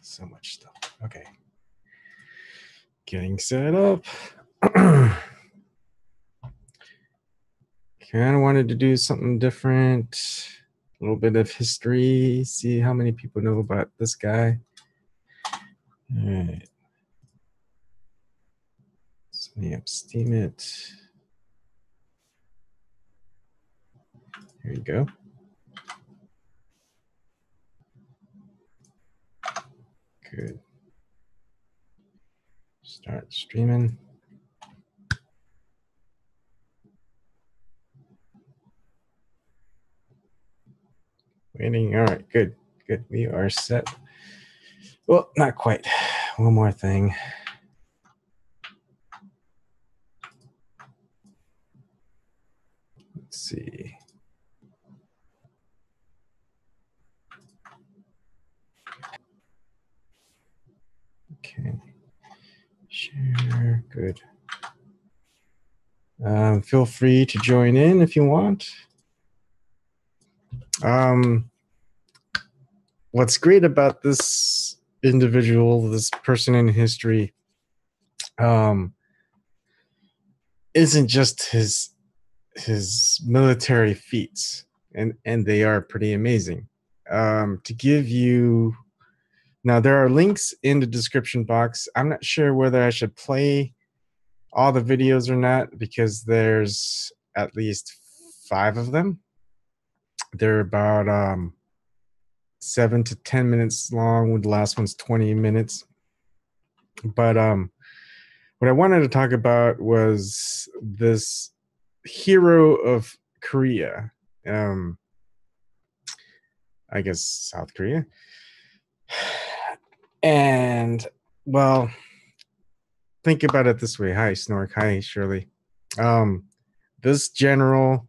So much stuff. Okay. Getting set up. Kind of wanted to do something different. A little bit of history. See how many people know about this guy. All right. Setting up Steam it. Here you go. Good. Start streaming. Waiting. All right, good. Good. We are set. Well, not quite. One more thing. Let's see. Okay. Share. Good. Feel free to join in if you want. What's great about this individual, this person in history, isn't just his military feats, and they are pretty amazing. To give you, now there are links in the description box. I'm not sure whether I should play all the videos or not, because there's at least 5 of them. They're about 7 to 10 minutes long, with the last one's 20 minutes. But what I wanted to talk about was this hero of Korea, I guess South Korea. And, well, think about it this way. Hi, Snork. Hi, Shirley. This general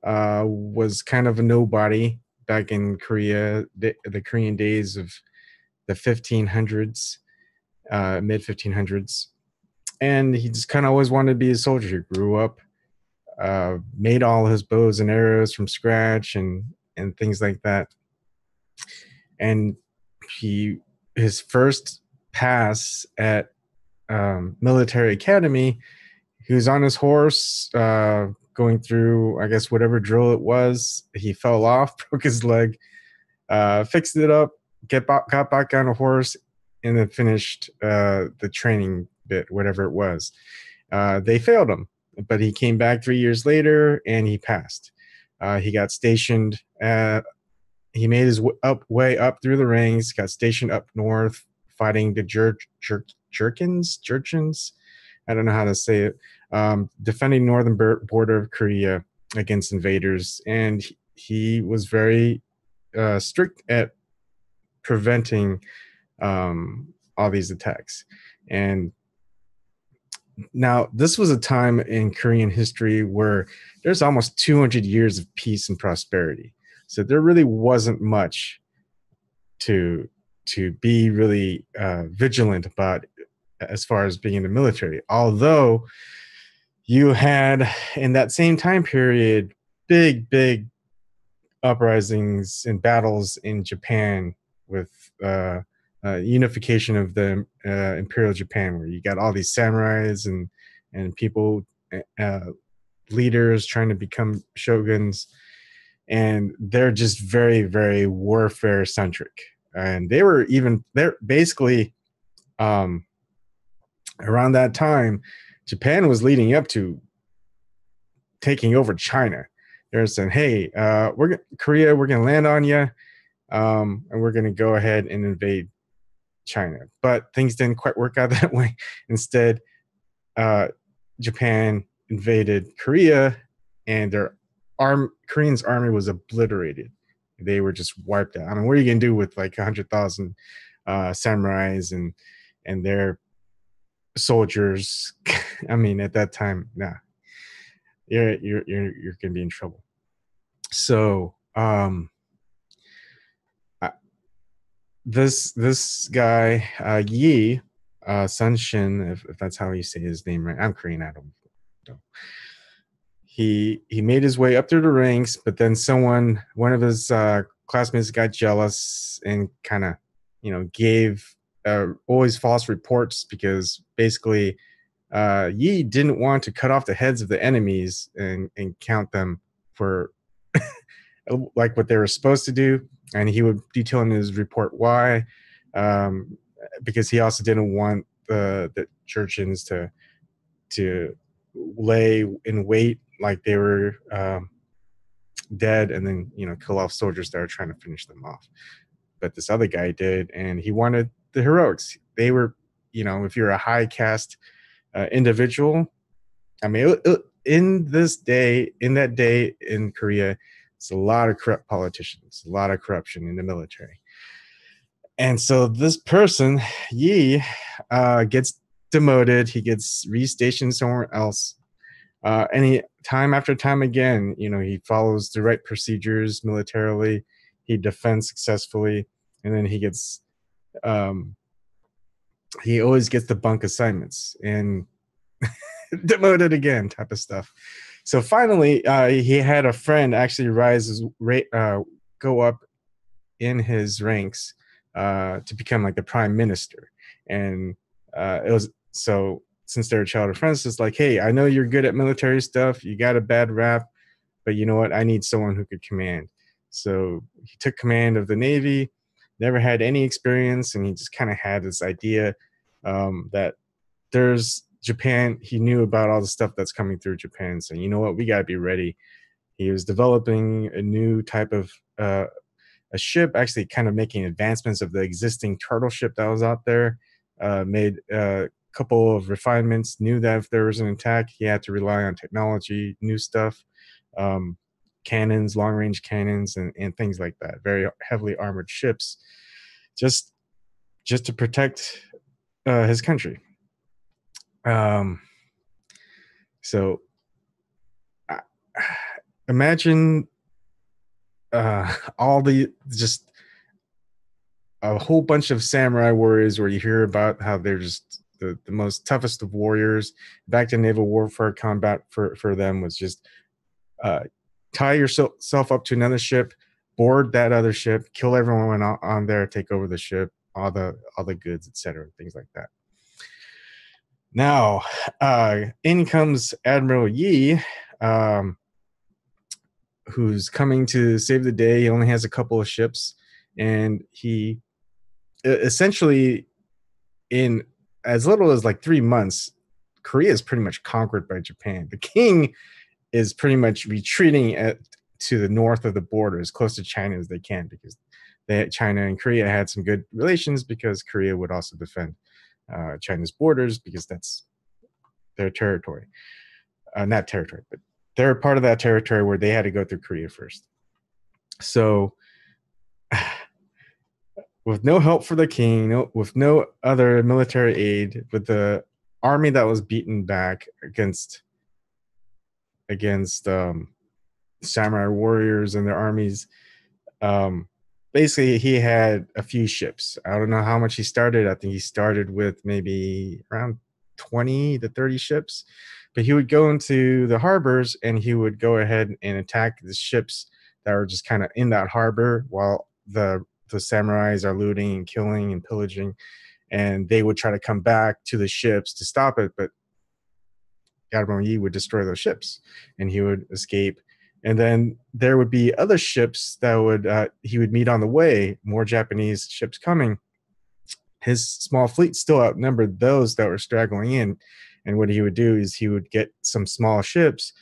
was kind of a nobody back in Korea, the Korean days of the 1500s, mid 1500s. And he just kind of always wanted to be a soldier. He grew up, made all his bows and arrows from scratch and things like that. And his first pass at military academy, he was on his horse, going through, I guess, whatever drill it was. He fell off, broke his leg, fixed it up, got back on a horse, and then finished the training bit, whatever it was. They failed him, but he came back 3 years later and he passed. He got stationed he made his way up through the ranks, got stationed up north, fighting the Jurchens. I don't know how to say it. Defending northern border of Korea against invaders, and he was very strict at preventing all these attacks. And now, this was a time in Korean history where there's almost 200 years of peace and prosperity. So there really wasn't much to be really vigilant about as far as being in the military. Although you had, in that same time period, big uprisings and battles in Japan with unification of the Imperial Japan, where you got all these samurais and people, leaders trying to become shoguns, and they're just very warfare centric. And they're basically around that time, Japan was leading up to taking over China. They're saying, hey, Korea, we're going to land on you, and we're going to go ahead and invade China. But things didn't quite work out that way. Instead, Japan invaded Korea, and Korean's army was obliterated. They were just wiped out. I mean, what are you going to do with like 100,000 samurais and their soldiers? I mean, at that time, nah, you're going to be in trouble. So this guy, Yi Sun-sin, if that's how you say his name right. I'm Korean, I don't know. He made his way up through the ranks, but then one of his classmates got jealous and kind of gave always false reports because basically Yi didn't want to cut off the heads of the enemies and count them for like what they were supposed to do, and he would detail in his report why, um, because he also didn't want the Churchians to lay in wait like they were dead, and then kill off soldiers that are trying to finish them off. But this other guy did, and he wanted the heroics. They were, if you're a high caste individual, I mean, in that day in Korea, it's a lot of corrupt politicians, a lot of corruption in the military. And so this person, Yi, gets demoted. He gets restationed somewhere else. And he, time after time again, he follows the right procedures militarily. He defends successfully, and then he always gets the bunk assignments and demoted again, type of stuff. So finally, he had a friend actually go up in his ranks to become like the prime minister. And it was so, since they're childhood friends, it's like, hey, I know you're good at military stuff. You got a bad rap, but you know what? I need someone who could command. So he took command of the Navy, never had any experience, and he just kind of had this idea that there's Japan. He knew about all the stuff that's coming through Japan, saying, you know what, we got to be ready. He was developing a new type of a ship, actually kind of making advancements of the existing turtle ship that was out there, made a couple of refinements, knew that if there was an attack, he had to rely on technology, new stuff, cannons, long-range cannons, and things like that, very heavily armored ships, just to protect his country. So imagine all the just a whole bunch of samurai warriors where you hear about how they're just the most toughest of warriors. Back to naval warfare combat for them was just tie yourself up to another ship, board that other ship, kill everyone on there, take over the ship, all the goods, etc., things like that. Now, in comes Admiral Yi, who's coming to save the day. He only has a couple of ships, and he essentially, in as little as like 3 months, Korea is pretty much conquered by Japan. The king is pretty much retreating to the north of the border, as close to China as they can, because China and Korea had some good relations, because Korea would also defend China's borders, because that's their territory. Not territory, but they're part of that territory where they had to go through Korea first. So with no help for the king, with no other military aid, with the army that was beaten back against samurai warriors and their armies, basically he had a few ships. I don't know how much he started. I think he started with maybe around 20 to 30 ships, but he would go into the harbors and he would go ahead and attack the ships that were just kind of in that harbor while the samurais are looting and killing and pillaging, and they would try to come back to the ships to stop it, but Admiral Yi would destroy those ships and he would escape. And then there would be other ships that he would meet on the way, more Japanese ships coming. His small fleet still outnumbered those that were straggling in. And what he would do is he would get some small ships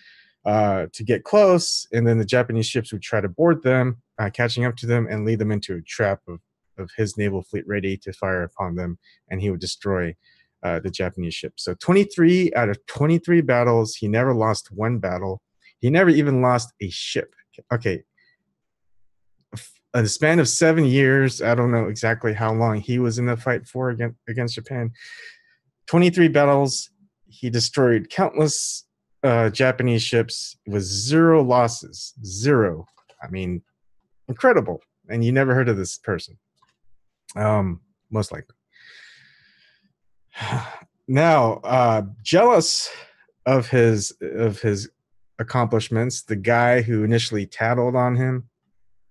to get close, and then the Japanese ships would try to board them, catching up to them, and lead them into a trap of his naval fleet ready to fire upon them, and he would destroy the Japanese ships. So 23 out of 23 battles, he never lost one battle. He never even lost a ship. Okay. In the span of 7 years, I don't know exactly how long he was in the fight for against Japan. 23 battles. He destroyed countless Japanese ships with 0 losses. 0. I mean, incredible. And you never heard of this person. Most likely. Now, jealous of his accomplishments, the guy who initially tattled on him,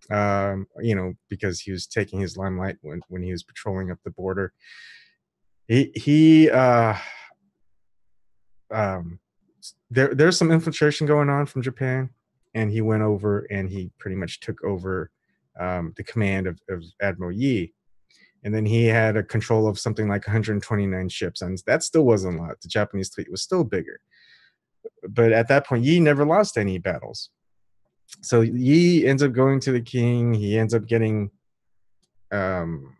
You know, because he was taking his limelight when he was patrolling up the border. He um, there's some infiltration going on from Japan, and he went over and he pretty much took over the command of Admiral Yi. And then he had a control of something like 129 ships, and that still wasn't a lot. The Japanese fleet was still bigger, but at that point, Yi never lost any battles. So Yi ends up going to the king. He ends up getting um,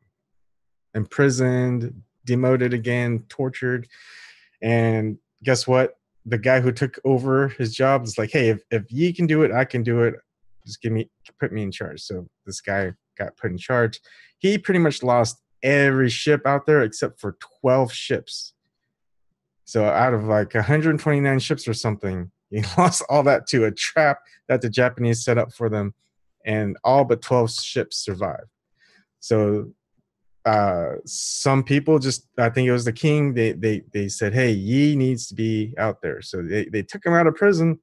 imprisoned, demoted again, tortured. And guess what? The guy who took over his job is like, hey, if Yi can do it, I can do it. Just put me in charge. So this guy got put in charge. He pretty much lost every ship out there except for 12 ships. So out of like 129 ships or something, he lost all that to a trap that the Japanese set up for them, and all but 12 ships survived. So some people just, I think it was the king, they said, hey, Yi needs to be out there. So they took him out of prison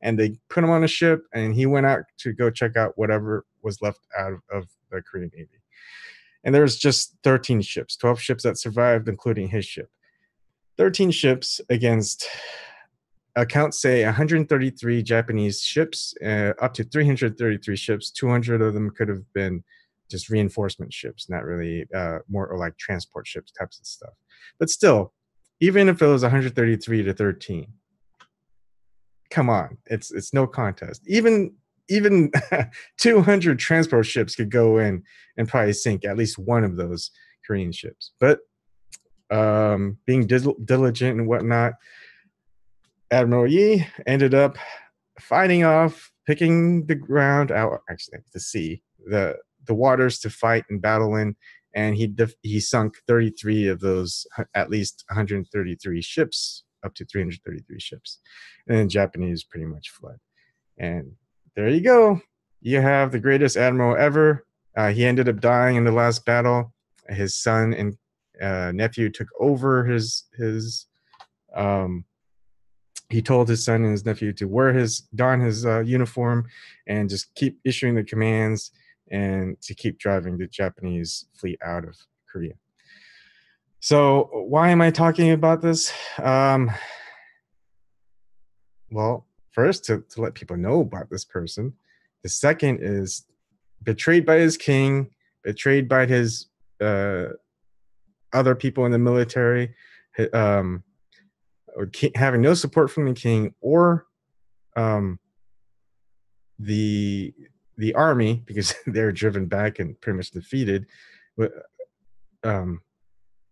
and they put him on a ship, and he went out to go check out whatever was left out of the Korean Navy. And there was just 13 ships, 12 ships that survived, including his ship. 13 ships against, accounts say, 133 Japanese ships, up to 333 ships. 200 of them could have been just reinforcement ships, not really more or like transport ships types of stuff. But still, even if it was 133 to 13, come on, it's no contest. Even 200 transport ships could go in and probably sink at least one of those Korean ships. But being diligent and whatnot, Admiral Yi ended up fighting off, picking the ground out, actually the sea, the waters to fight and battle in, and he sunk 33 of those, at least 133 ships, up to 333 ships, and then Japanese pretty much fled. And there you go. You have the greatest admiral ever. He ended up dying in the last battle. His son and nephew took over his he told his son and his nephew to don his uniform and just keep issuing the commands and to keep driving the Japanese fleet out of Korea. So why am I talking about this? Well, first, to let people know about this person. The second is betrayed by his king, betrayed by his other people in the military, or having no support from the king or the army, because they're driven back and pretty much defeated.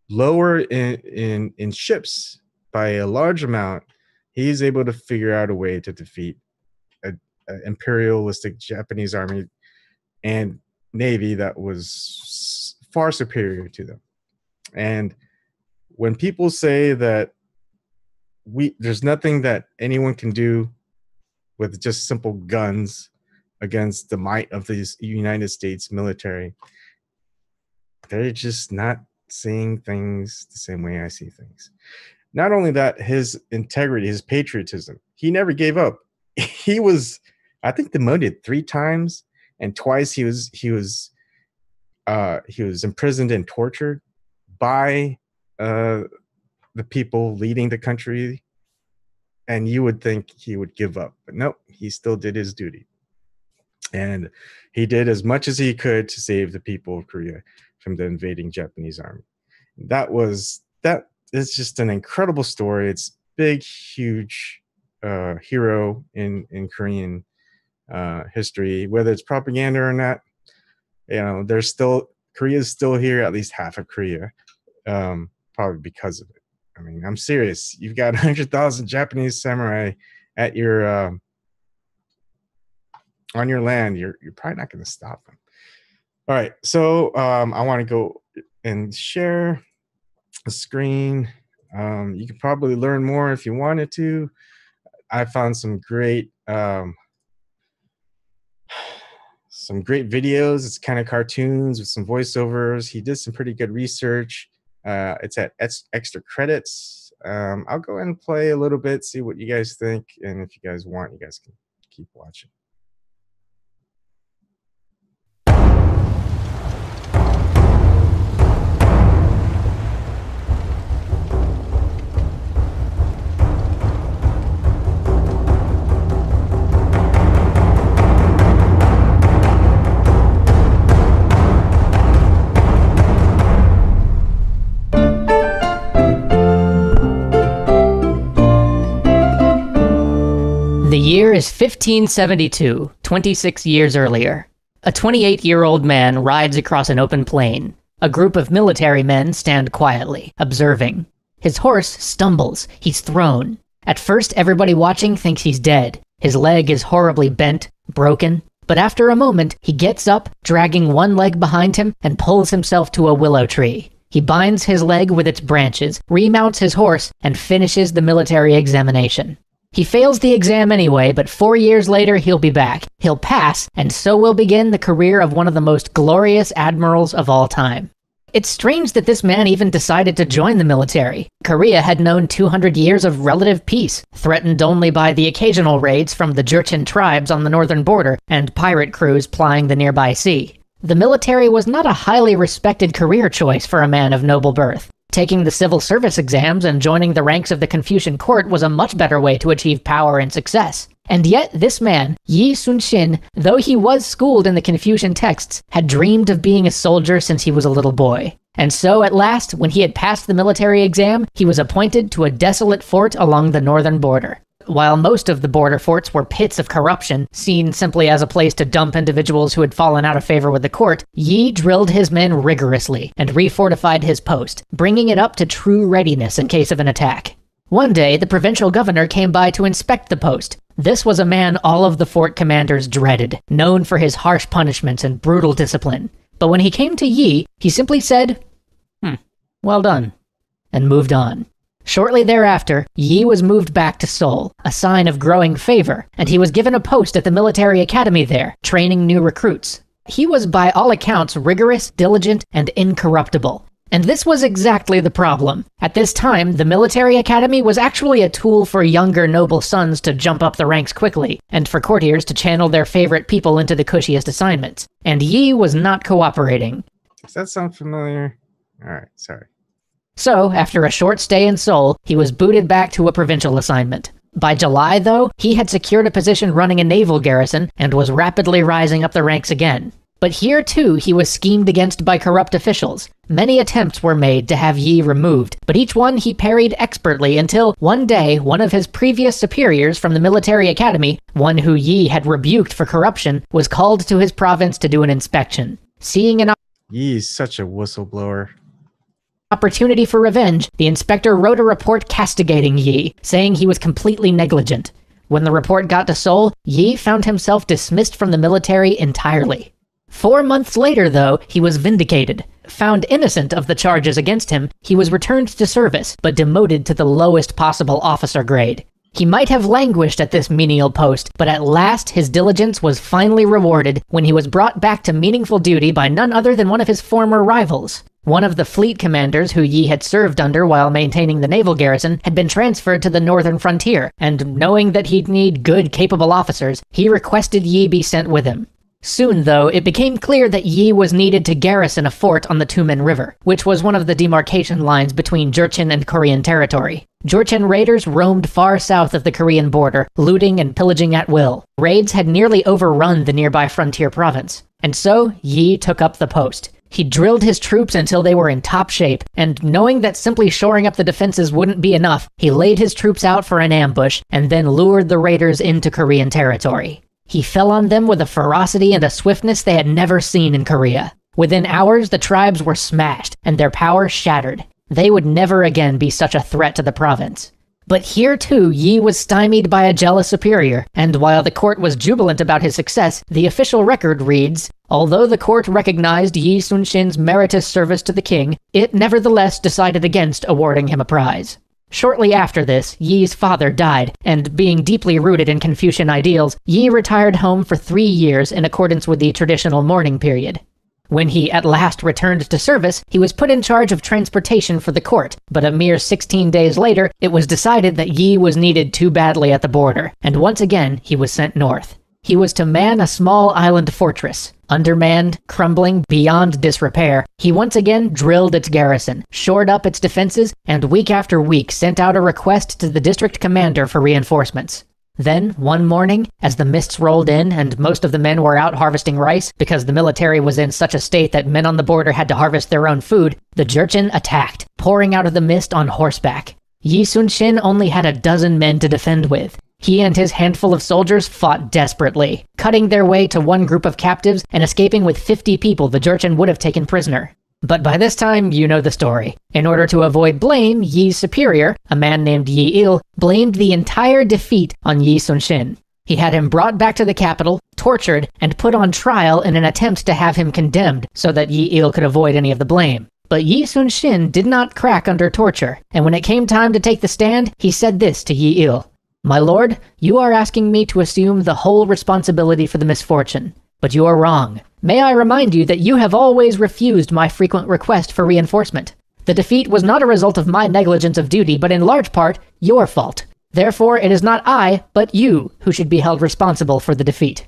Lower in ships by a large amount, he's able to figure out a way to defeat an imperialistic Japanese army and navy that was far superior to them. And when people say that there's nothing that anyone can do with just simple guns against the might of the United States military, they're just not seeing things the same way I see things. Not only that, his integrity, his patriotism, he never gave up. He was, I think, demoted 3 times, and twice he was imprisoned and tortured by the people leading the country. And you would think he would give up, but no, he still did his duty. And he did as much as he could to save the people of Korea from the invading Japanese army. That is just an incredible story. It's big, huge hero in Korean history. Whether it's propaganda or not, you know, Korea is still here, at least half of Korea, probably because of it. I mean, I'm serious. You've got 100,000 Japanese samurai at your on your land. You're probably not going to stop them. All right, so I want to go and share the screen. You could probably learn more if you wanted to. I found some great videos. It's kind of cartoons with some voiceovers. He did some pretty good research. It's at extra credits. I'll go ahead and play a little bit, see what you guys think, and if you guys want, you guys can keep watching. year is 1572, 26 years earlier. A 28-year-old man rides across an open plain. A group of military men stand quietly, observing. His horse stumbles. He's thrown. At first, everybody watching thinks he's dead. His leg is horribly bent, broken. But after a moment, he gets up, dragging one leg behind him, and pulls himself to a willow tree. He binds his leg with its branches, remounts his horse, and finishes the military examination. He fails the exam anyway, but 4 years later he'll be back. He'll pass, and so will begin the career of one of the most glorious admirals of all time. It's strange that this man even decided to join the military. Korea had known 200 years of relative peace, threatened only by the occasional raids from the Jurchen tribes on the northern border and pirate crews plying the nearby sea. The military was not a highly respected career choice for a man of noble birth. Taking the civil service exams and joining the ranks of the Confucian court was a much better way to achieve power and success. And yet this man, Yi Sun-sin, though he was schooled in the Confucian texts, had dreamed of being a soldier since he was a little boy. And so at last, when he had passed the military exam, he was appointed to a desolate fort along the northern border. While most of the border forts were pits of corruption, seen simply as a place to dump individuals who had fallen out of favor with the court, Yi drilled his men rigorously and refortified his post, bringing it up to true readiness in case of an attack. One day, the provincial governor came by to inspect the post. This was a man all of the fort commanders dreaded, known for his harsh punishments and brutal discipline. But when he came to Yi, he simply said, well done, and moved on. Shortly thereafter, Yi was moved back to Seoul, a sign of growing favor, and he was given a post at the military academy there, training new recruits. He was by all accounts rigorous, diligent, and incorruptible. And this was exactly the problem. At this time, the military academy was actually a tool for younger noble sons to jump up the ranks quickly, and for courtiers to channel their favorite people into the cushiest assignments. And Yi was not cooperating. Does that sound familiar? Alright, sorry. So, after a short stay in Seoul, he was booted back to a provincial assignment. By July, though, he had secured a position running a naval garrison and was rapidly rising up the ranks again. But here too, he was schemed against by corrupt officials. Many attempts were made to have Yi removed, but each one he parried expertly until, one day, one of his previous superiors from the military academy, one who Yi had rebuked for corruption, was called to his province to do an inspection. Seeing an Yi is such a whistleblower. Opportunity for revenge, the inspector wrote a report castigating Yi, saying he was completely negligent. When the report got to Seoul, Yi found himself dismissed from the military entirely. 4 months later, though, he was vindicated. Found innocent of the charges against him, he was returned to service, but demoted to the lowest possible officer grade. He might have languished at this menial post, but at last his diligence was finally rewarded when he was brought back to meaningful duty by none other than one of his former rivals. One of the fleet commanders who Yi had served under while maintaining the naval garrison had been transferred to the northern frontier, and knowing that he'd need good, capable officers, he requested Yi be sent with him. Soon, though, it became clear that Yi was needed to garrison a fort on the Tumen River, which was one of the demarcation lines between Jurchen and Korean territory. Jurchen raiders roamed far south of the Korean border, looting and pillaging at will. Raids had nearly overrun the nearby frontier province, and so Yi took up the post. He drilled his troops until they were in top shape, and knowing that simply shoring up the defenses wouldn't be enough, he laid his troops out for an ambush and then lured the raiders into Korean territory. He fell on them with a ferocity and a swiftness they had never seen in Korea. Within hours, the tribes were smashed, and their power shattered. They would never again be such a threat to the province. But here too, Yi was stymied by a jealous superior, and while the court was jubilant about his success, the official record reads, although the court recognized Yi Sun-sin's meritorious service to the king, it nevertheless decided against awarding him a prize. Shortly after this, Yi's father died, and being deeply rooted in Confucian ideals, Yi retired home for 3 years in accordance with the traditional mourning period. When he at last returned to service, he was put in charge of transportation for the court, but a mere 16 days later, it was decided that Yi was needed too badly at the border, and once again he was sent north. He was to man a small island fortress. Undermanned, crumbling beyond disrepair, he once again drilled its garrison, shored up its defenses, and week after week sent out a request to the district commander for reinforcements. Then, one morning, as the mists rolled in and most of the men were out harvesting rice because the military was in such a state that men on the border had to harvest their own food, the Jurchen attacked, pouring out of the mist on horseback. Yi Sun-sin only had a dozen men to defend with. He and his handful of soldiers fought desperately, cutting their way to one group of captives and escaping with 50 people the Jurchen would have taken prisoner. But by this time, you know the story. In order to avoid blame, Yi's superior, a man named Yi Il, blamed the entire defeat on Yi Sun-sin. He had him brought back to the capital, tortured, and put on trial in an attempt to have him condemned so that Yi Il could avoid any of the blame. But Yi Sun-sin did not crack under torture, and when it came time to take the stand, he said this to Yi Il. "My lord, you are asking me to assume the whole responsibility for the misfortune. But you are wrong. May I remind you that you have always refused my frequent request for reinforcement. The defeat was not a result of my negligence of duty, but in large part, your fault. Therefore, it is not I, but you, who should be held responsible for the defeat."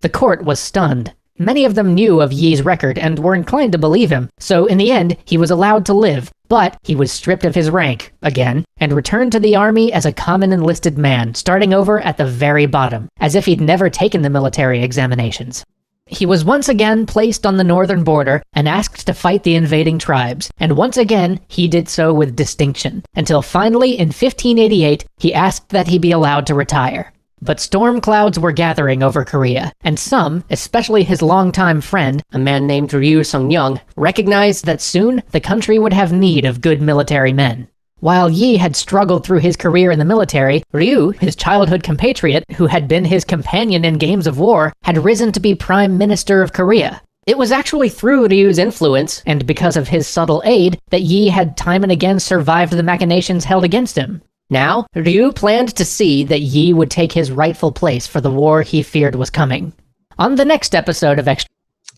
The court was stunned. Many of them knew of Yi's record and were inclined to believe him, so in the end, he was allowed to live, but he was stripped of his rank, again, and returned to the army as a common enlisted man, starting over at the very bottom, as if he'd never taken the military examinations. He was once again placed on the northern border and asked to fight the invading tribes, and once again, he did so with distinction, until finally, in 1588, he asked that he be allowed to retire. But storm clouds were gathering over Korea, and some, especially his longtime friend, a man named Ryu Sung-young, recognized that soon the country would have need of good military men. While Yi had struggled through his career in the military, Ryu, his childhood compatriot, who had been his companion in games of war, had risen to be Prime Minister of Korea. It was actually through Ryu's influence, and because of his subtle aid, that Yi had time and again survived the machinations held against him. Now, Ryu planned to see that Yi would take his rightful place for the war he feared was coming. On the next episode of Extra...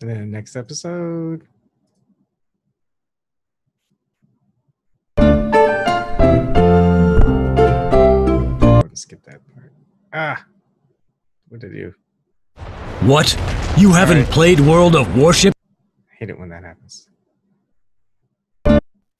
And then next episode... Skip that part. Ah! What did you... What? You haven't played World of Warship? I hate it when that happens.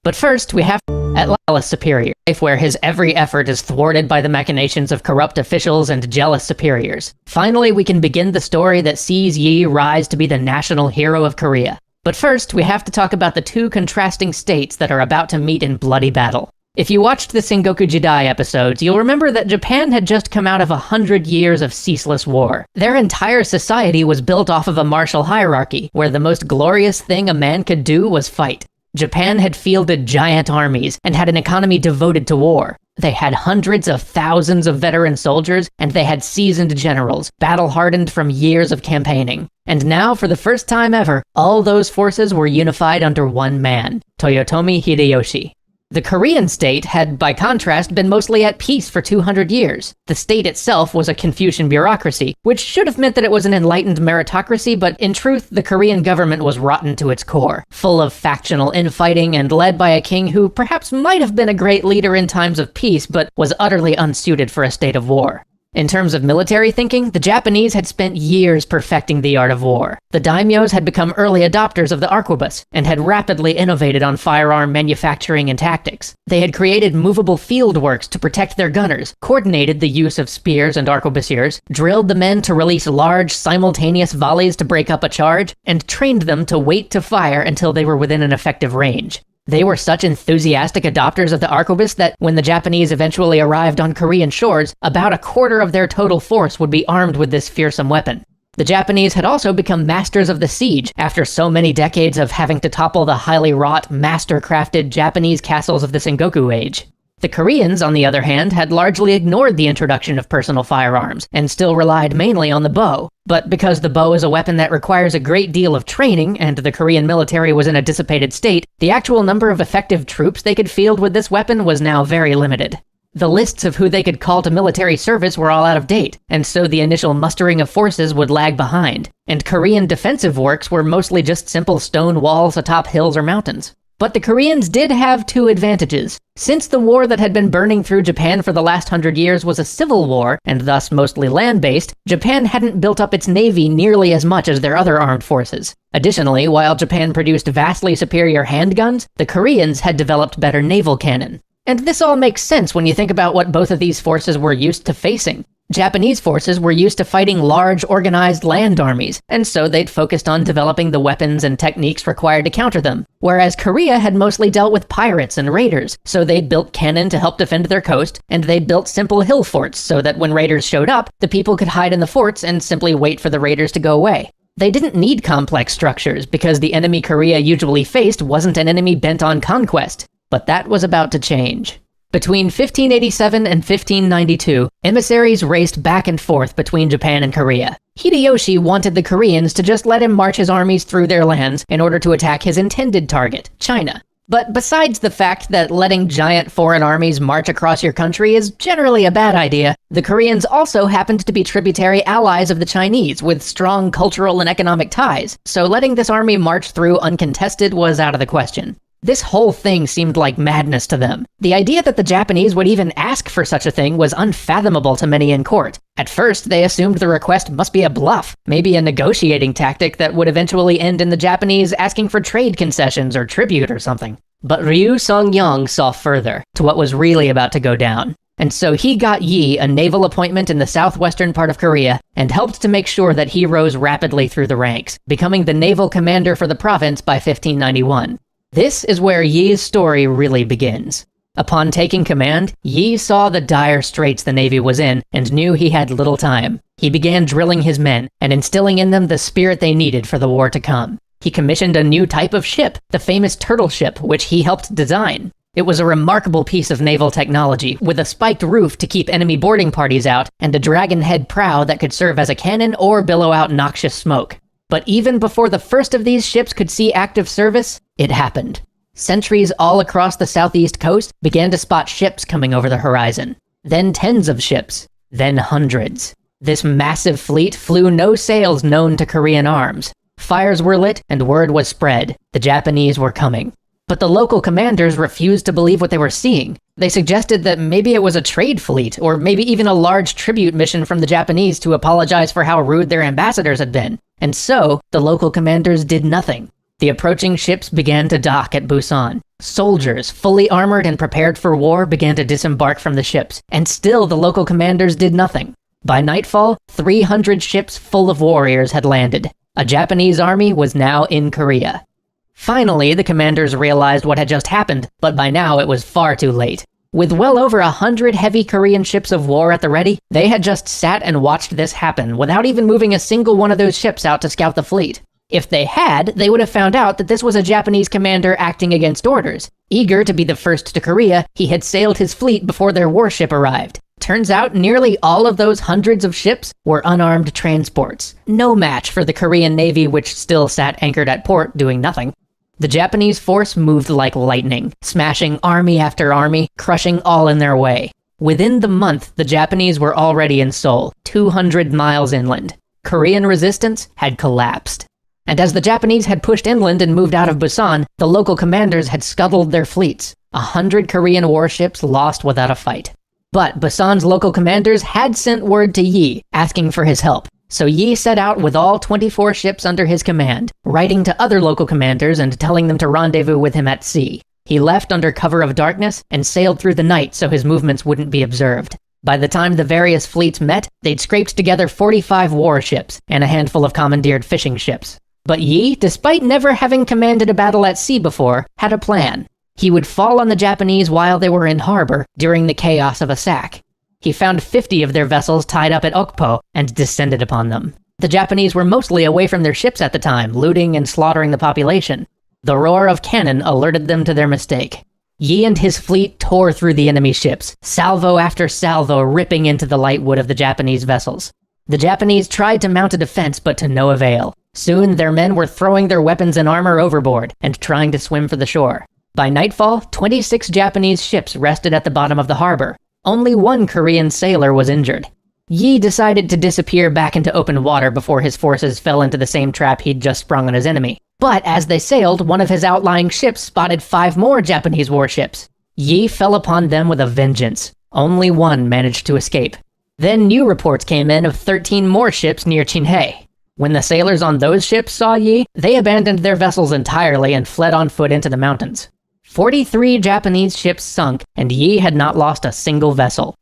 But first, we have Atlas Superior, where his every effort is thwarted by the machinations of corrupt officials and jealous superiors. Finally, we can begin the story that sees Yi rise to be the national hero of Korea. But first, we have to talk about the two contrasting states that are about to meet in bloody battle. If you watched the Sengoku Jidai episodes, you'll remember that Japan had just come out of 100 years of ceaseless war. Their entire society was built off of a martial hierarchy, where the most glorious thing a man could do was fight. Japan had fielded giant armies and had an economy devoted to war. They had hundreds of thousands of veteran soldiers, and they had seasoned generals, battle-hardened from years of campaigning. And now, for the first time ever, all those forces were unified under one man, Toyotomi Hideyoshi. The Korean state had, by contrast, been mostly at peace for 200 years. The state itself was a Confucian bureaucracy, which should have meant that it was an enlightened meritocracy, but in truth, the Korean government was rotten to its core, full of factional infighting and led by a king who perhaps might have been a great leader in times of peace, but was utterly unsuited for a state of war. In terms of military thinking, the Japanese had spent years perfecting the art of war. The daimyos had become early adopters of the arquebus, and had rapidly innovated on firearm manufacturing and tactics. They had created movable field works to protect their gunners, coordinated the use of spears and arquebusiers, drilled the men to release large, simultaneous volleys to break up a charge, and trained them to wait to fire until they were within an effective range. They were such enthusiastic adopters of the arquebus that when the Japanese eventually arrived on Korean shores, about a quarter of their total force would be armed with this fearsome weapon. The Japanese had also become masters of the siege after so many decades of having to topple the highly wrought, master-crafted Japanese castles of the Sengoku age. The Koreans, on the other hand, had largely ignored the introduction of personal firearms, and still relied mainly on the bow. But because the bow is a weapon that requires a great deal of training, and the Korean military was in a dissipated state, the actual number of effective troops they could field with this weapon was now very limited. The lists of who they could call to military service were all out of date, and so the initial mustering of forces would lag behind, and Korean defensive works were mostly just simple stone walls atop hills or mountains. But the Koreans did have two advantages. Since the war that had been burning through Japan for the last 100 years was a civil war, and thus mostly land-based, Japan hadn't built up its navy nearly as much as their other armed forces. Additionally, while Japan produced vastly superior handguns, the Koreans had developed better naval cannon. And this all makes sense when you think about what both of these forces were used to facing. Japanese forces were used to fighting large, organized land armies, and so they'd focused on developing the weapons and techniques required to counter them, whereas Korea had mostly dealt with pirates and raiders, so they built cannon to help defend their coast, and they built simple hill forts so that when raiders showed up, the people could hide in the forts and simply wait for the raiders to go away. They didn't need complex structures because the enemy Korea usually faced wasn't an enemy bent on conquest, but that was about to change. Between 1587 and 1592, emissaries raced back and forth between Japan and Korea. Hideyoshi wanted the Koreans to just let him march his armies through their lands in order to attack his intended target, China. But besides the fact that letting giant foreign armies march across your country is generally a bad idea, the Koreans also happened to be tributary allies of the Chinese with strong cultural and economic ties, so letting this army march through uncontested was out of the question. This whole thing seemed like madness to them. The idea that the Japanese would even ask for such a thing was unfathomable to many in court. At first, they assumed the request must be a bluff, maybe a negotiating tactic that would eventually end in the Japanese asking for trade concessions or tribute or something. But Ryu Song-yong saw further, to what was really about to go down. And so he got Yi a naval appointment in the southwestern part of Korea, and helped to make sure that he rose rapidly through the ranks, becoming the naval commander for the province by 1591. This is where Yi's story really begins. Upon taking command, Yi saw the dire straits the Navy was in and knew he had little time. He began drilling his men and instilling in them the spirit they needed for the war to come. He commissioned a new type of ship, the famous turtle ship, which he helped design. It was a remarkable piece of naval technology, with a spiked roof to keep enemy boarding parties out and a dragon head prow that could serve as a cannon or billow out noxious smoke. But even before the first of these ships could see active service, it happened. Sentries all across the southeast coast began to spot ships coming over the horizon. Then tens of ships. Then hundreds. This massive fleet flew no sails known to Korean arms. Fires were lit and word was spread. The Japanese were coming. But the local commanders refused to believe what they were seeing. They suggested that maybe it was a trade fleet, or maybe even a large tribute mission from the Japanese to apologize for how rude their ambassadors had been. And so, the local commanders did nothing. The approaching ships began to dock at Busan. Soldiers, fully armored and prepared for war, began to disembark from the ships, and still the local commanders did nothing. By nightfall, 300 ships full of warriors had landed. A Japanese army was now in Korea. Finally, the commanders realized what had just happened, but by now it was far too late. With well over 100 heavy Korean ships of war at the ready, they had just sat and watched this happen without even moving a single one of those ships out to scout the fleet. If they had, they would have found out that this was a Japanese commander acting against orders. Eager to be the first to Korea, he had sailed his fleet before their warship arrived. Turns out nearly all of those hundreds of ships were unarmed transports. No match for the Korean Navy, which still sat anchored at port doing nothing. The Japanese force moved like lightning, smashing army after army, crushing all in their way. Within the month, the Japanese were already in Seoul, 200 miles inland. Korean resistance had collapsed. And as the Japanese had pushed inland and moved out of Busan, the local commanders had scuttled their fleets. 100 Korean warships lost without a fight. But Busan's local commanders had sent word to Yi, asking for his help. So Yi set out with all 24 ships under his command, writing to other local commanders and telling them to rendezvous with him at sea. He left under cover of darkness and sailed through the night so his movements wouldn't be observed. By the time the various fleets met, they'd scraped together 45 warships and a handful of commandeered fishing ships. But Yi, despite never having commanded a battle at sea before, had a plan. He would fall on the Japanese while they were in harbor during the chaos of a sack. He found 50 of their vessels tied up at Okpo and descended upon them. The Japanese were mostly away from their ships at the time, looting and slaughtering the population. The roar of cannon alerted them to their mistake. Yi and his fleet tore through the enemy ships, salvo after salvo ripping into the light wood of the Japanese vessels. The Japanese tried to mount a defense, but to no avail. Soon their men were throwing their weapons and armor overboard and trying to swim for the shore. By nightfall, 26 Japanese ships rested at the bottom of the harbor. Only one Korean sailor was injured. Yi decided to disappear back into open water before his forces fell into the same trap he'd just sprung on his enemy. But as they sailed, one of his outlying ships spotted 5 more Japanese warships. Yi fell upon them with a vengeance. Only one managed to escape. Then new reports came in of 13 more ships near Chinhae. When the sailors on those ships saw Yi, they abandoned their vessels entirely and fled on foot into the mountains. 43 Japanese ships sunk, and Yi had not lost a single vessel.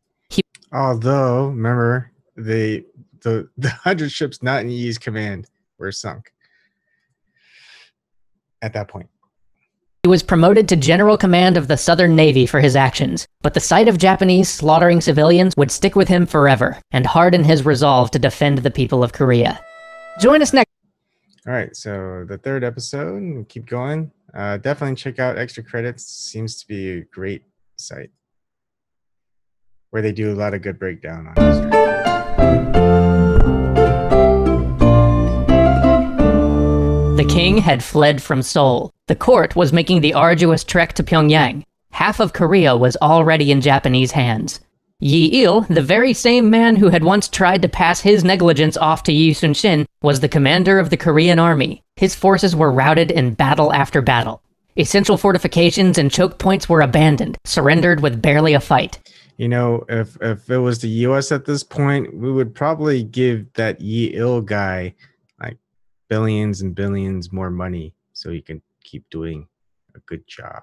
Although, remember, the 100 ships not in Yi's command were sunk at that point. He was promoted to general command of the Southern Navy for his actions, but the sight of Japanese slaughtering civilians would stick with him forever and harden his resolve to defend the people of Korea. Join us next. All right, so the third episode, we'll keep going. Definitely check out Extra Credits. Seems to be a great site where they do a lot of good breakdown on history. The king had fled from Seoul. The court was making the arduous trek to Pyongyang. Half of Korea was already in Japanese hands. Yi Il, the very same man who had once tried to pass his negligence off to Yi Sun-sin, was the commander of the Korean army. His forces were routed in battle after battle. Essential fortifications and choke points were abandoned, surrendered with barely a fight. You know, if it was the U.S. at this point, we would probably give that Yi Il guy like billions and billions more money so he can keep doing a good job.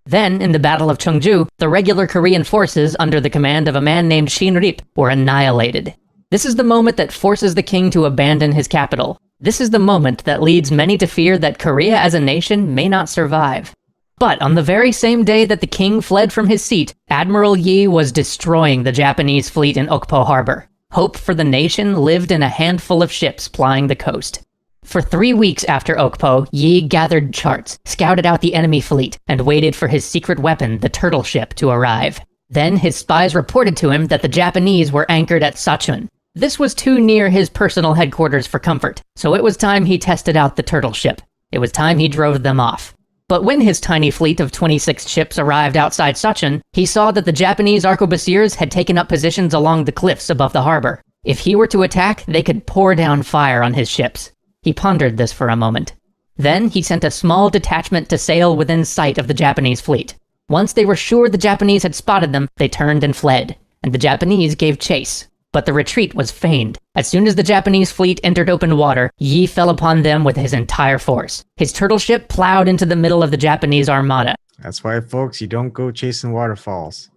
Then, in the Battle of Cheongju, the regular Korean forces under the command of a man named Shin-rip were annihilated. This is the moment that forces the king to abandon his capital. This is the moment that leads many to fear that Korea as a nation may not survive. But on the very same day that the king fled from his seat, Admiral Yi was destroying the Japanese fleet in Okpo Harbor. Hope for the nation lived in a handful of ships plying the coast. For 3 weeks after Okpo, Yi gathered charts, scouted out the enemy fleet, and waited for his secret weapon, the turtle ship, to arrive. Then his spies reported to him that the Japanese were anchored at Sachun. This was too near his personal headquarters for comfort, so it was time he tested out the turtle ship. It was time he drove them off. But when his tiny fleet of 26 ships arrived outside Sachun, he saw that the Japanese arquebusiers had taken up positions along the cliffs above the harbor. If he were to attack, they could pour down fire on his ships. He pondered this for a moment. Then he sent a small detachment to sail within sight of the Japanese fleet. Once they were sure the Japanese had spotted them, they turned and fled, and the Japanese gave chase. But the retreat was feigned. As soon as the Japanese fleet entered open water, Yi fell upon them with his entire force. His turtle ship plowed into the middle of the Japanese armada. That's why, folks, you don't go chasing waterfalls.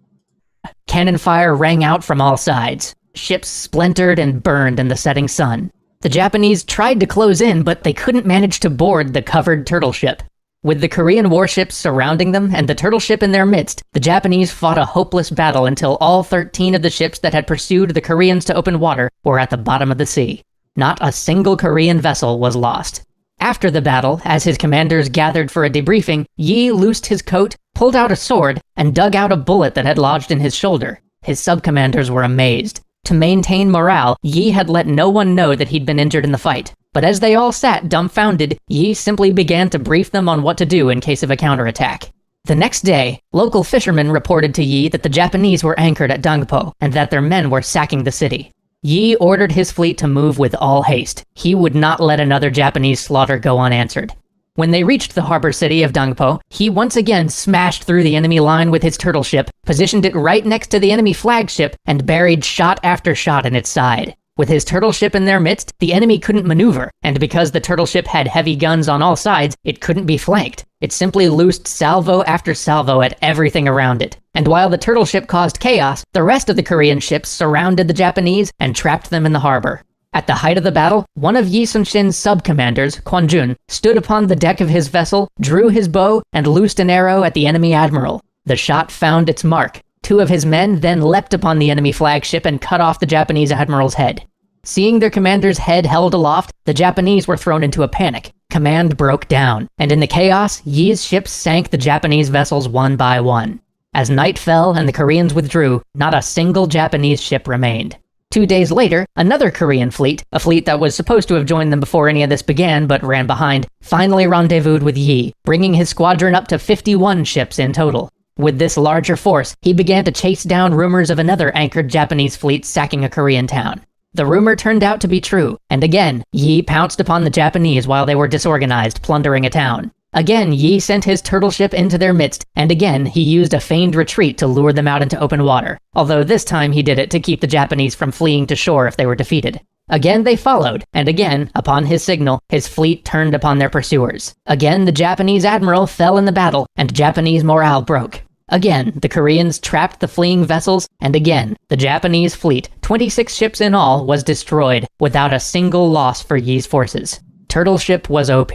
Cannon fire rang out from all sides. Ships splintered and burned in the setting sun. The Japanese tried to close in, but they couldn't manage to board the covered turtle ship. With the Korean warships surrounding them and the turtle ship in their midst, the Japanese fought a hopeless battle until all 13 of the ships that had pursued the Koreans to open water were at the bottom of the sea. Not a single Korean vessel was lost. After the battle, as his commanders gathered for a debriefing, Yi loosed his coat, pulled out a sword, and dug out a bullet that had lodged in his shoulder. His sub-commanders were amazed. To maintain morale, Yi had let no one know that he'd been injured in the fight. But as they all sat dumbfounded, Yi simply began to brief them on what to do in case of a counterattack. The next day, local fishermen reported to Yi that the Japanese were anchored at Dangpo, and that their men were sacking the city. Yi ordered his fleet to move with all haste. He would not let another Japanese slaughter go unanswered. When they reached the harbor city of Dangpo, he once again smashed through the enemy line with his turtle ship, positioned it right next to the enemy flagship, and buried shot after shot in its side. With his turtle ship in their midst, the enemy couldn't maneuver, and because the turtle ship had heavy guns on all sides, it couldn't be flanked. It simply loosed salvo after salvo at everything around it. And while the turtle ship caused chaos, the rest of the Korean ships surrounded the Japanese and trapped them in the harbor. At the height of the battle, one of Yi Sun-sin's sub-commanders, Kwon-jun, stood upon the deck of his vessel, drew his bow, and loosed an arrow at the enemy admiral. The shot found its mark. 2 of his men then leapt upon the enemy flagship and cut off the Japanese admiral's head. Seeing their commander's head held aloft, the Japanese were thrown into a panic. Command broke down, and in the chaos, Yi's ships sank the Japanese vessels one by one. As night fell and the Koreans withdrew, not a single Japanese ship remained. 2 days later, another Korean fleet, a fleet that was supposed to have joined them before any of this began but ran behind, finally rendezvoused with Yi, bringing his squadron up to 51 ships in total. With this larger force, he began to chase down rumors of another anchored Japanese fleet sacking a Korean town. The rumor turned out to be true, and again, Yi pounced upon the Japanese while they were disorganized, plundering a town. Again, Yi sent his turtle ship into their midst, and again, he used a feigned retreat to lure them out into open water, although this time he did it to keep the Japanese from fleeing to shore if they were defeated. Again they followed, and again, upon his signal, his fleet turned upon their pursuers. Again the Japanese admiral fell in the battle, and Japanese morale broke. Again, the Koreans trapped the fleeing vessels, and again, the Japanese fleet, 26 ships in all, was destroyed, without a single loss for Yi's forces. Turtle Ship was OP.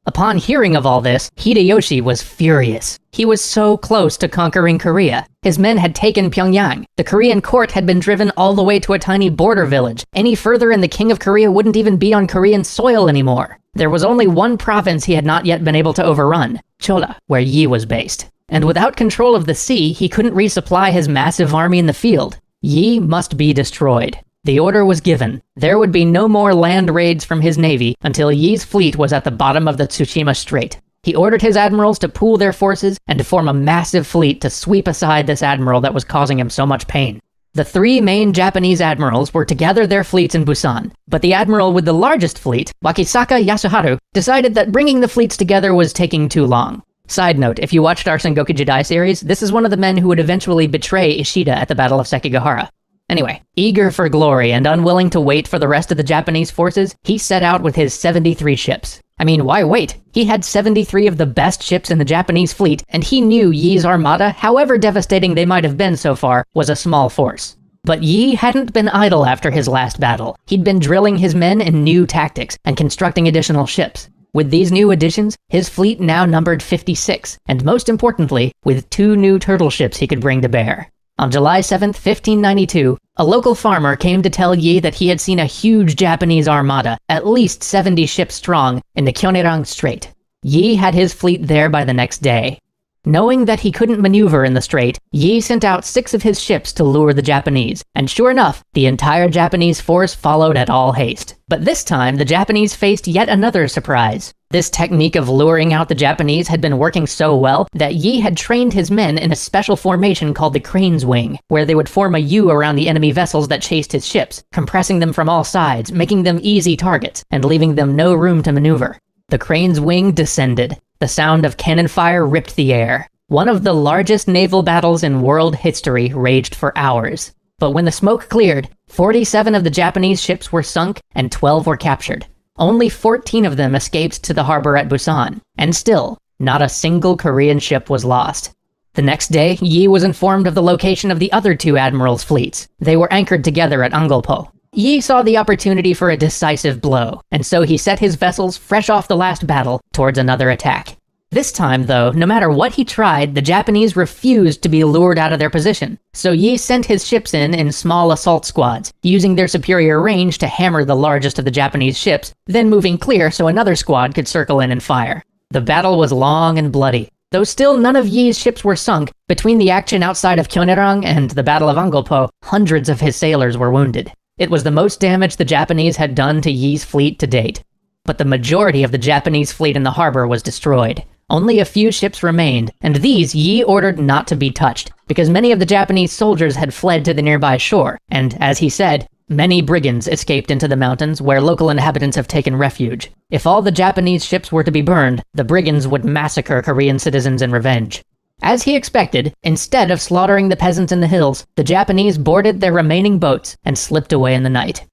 Upon hearing of all this, Hideyoshi was furious. He was so close to conquering Korea. His men had taken Pyongyang. The Korean court had been driven all the way to a tiny border village. Any further and the King of Korea wouldn't even be on Korean soil anymore. There was only one province he had not yet been able to overrun, Chola, where Yi was based. And without control of the sea, he couldn't resupply his massive army in the field. Yi must be destroyed. The order was given. There would be no more land raids from his navy until Yi's fleet was at the bottom of the Tsushima Strait. He ordered his admirals to pool their forces and to form a massive fleet to sweep aside this admiral that was causing him so much pain. The 3 main Japanese admirals were to gather their fleets in Busan, but the admiral with the largest fleet, Wakisaka Yasuharu, decided that bringing the fleets together was taking too long. Side note, if you watched our Sengoku Jidai series, this is one of the men who would eventually betray Ishida at the Battle of Sekigahara. Anyway, eager for glory and unwilling to wait for the rest of the Japanese forces, he set out with his 73 ships. I mean, why wait? He had 73 of the best ships in the Japanese fleet, and he knew Yi's armada, however devastating they might have been so far, was a small force. But Yi hadn't been idle after his last battle. He'd been drilling his men in new tactics and constructing additional ships. With these new additions, his fleet now numbered 56, and most importantly, with 2 new turtle ships he could bring to bear. On July 7, 1592, a local farmer came to tell Yi that he had seen a huge Japanese armada, at least 70 ships strong, in the Kyonerang Strait. Yi had his fleet there by the next day. Knowing that he couldn't maneuver in the strait, Yi sent out 6 of his ships to lure the Japanese, and sure enough, the entire Japanese force followed at all haste. But this time, the Japanese faced yet another surprise. This technique of luring out the Japanese had been working so well that Yi had trained his men in a special formation called the Crane's Wing, where they would form a U around the enemy vessels that chased his ships, compressing them from all sides, making them easy targets, and leaving them no room to maneuver. The Crane's Wing descended. The sound of cannon fire ripped the air. One of the largest naval battles in world history raged for hours. But when the smoke cleared, 47 of the Japanese ships were sunk and 12 were captured. Only 14 of them escaped to the harbor at Busan, and still, not a single Korean ship was lost. The next day, Yi was informed of the location of the other 2 admirals' fleets. They were anchored together at Angulpo. Yi saw the opportunity for a decisive blow, and so he set his vessels fresh off the last battle towards another attack. This time, though, no matter what he tried, the Japanese refused to be lured out of their position. So Yi sent his ships in small assault squads, using their superior range to hammer the largest of the Japanese ships, then moving clear so another squad could circle in and fire. The battle was long and bloody. Though still none of Yi's ships were sunk, between the action outside of Kyonerang and the Battle of Angulpo, hundreds of his sailors were wounded. It was the most damage the Japanese had done to Yi's fleet to date. But the majority of the Japanese fleet in the harbor was destroyed. Only a few ships remained, and these Yi ordered not to be touched, because many of the Japanese soldiers had fled to the nearby shore, and, as he said, many brigands escaped into the mountains where local inhabitants have taken refuge. If all the Japanese ships were to be burned, the brigands would massacre Korean citizens in revenge. As he expected, instead of slaughtering the peasants in the hills, the Japanese boarded their remaining boats and slipped away in the night.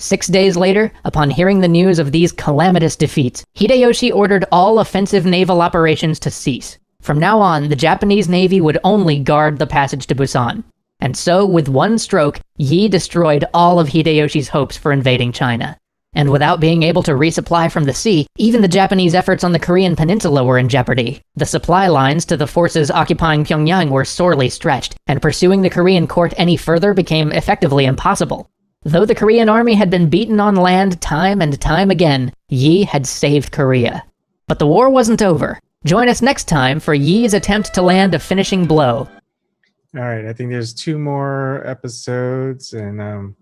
6 days later, upon hearing the news of these calamitous defeats, Hideyoshi ordered all offensive naval operations to cease. From now on, the Japanese Navy would only guard the passage to Busan. And so, with one stroke, Yi destroyed all of Hideyoshi's hopes for invading China. And without being able to resupply from the sea, even the Japanese efforts on the Korean peninsula were in jeopardy. The supply lines to the forces occupying Pyongyang were sorely stretched, and pursuing the Korean court any further became effectively impossible. Though the Korean army had been beaten on land time and time again, Yi had saved Korea. But the war wasn't over. Join us next time for Yi's attempt to land a finishing blow. All right, I think there's 2 more episodes, and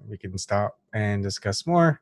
we can stop and discuss more.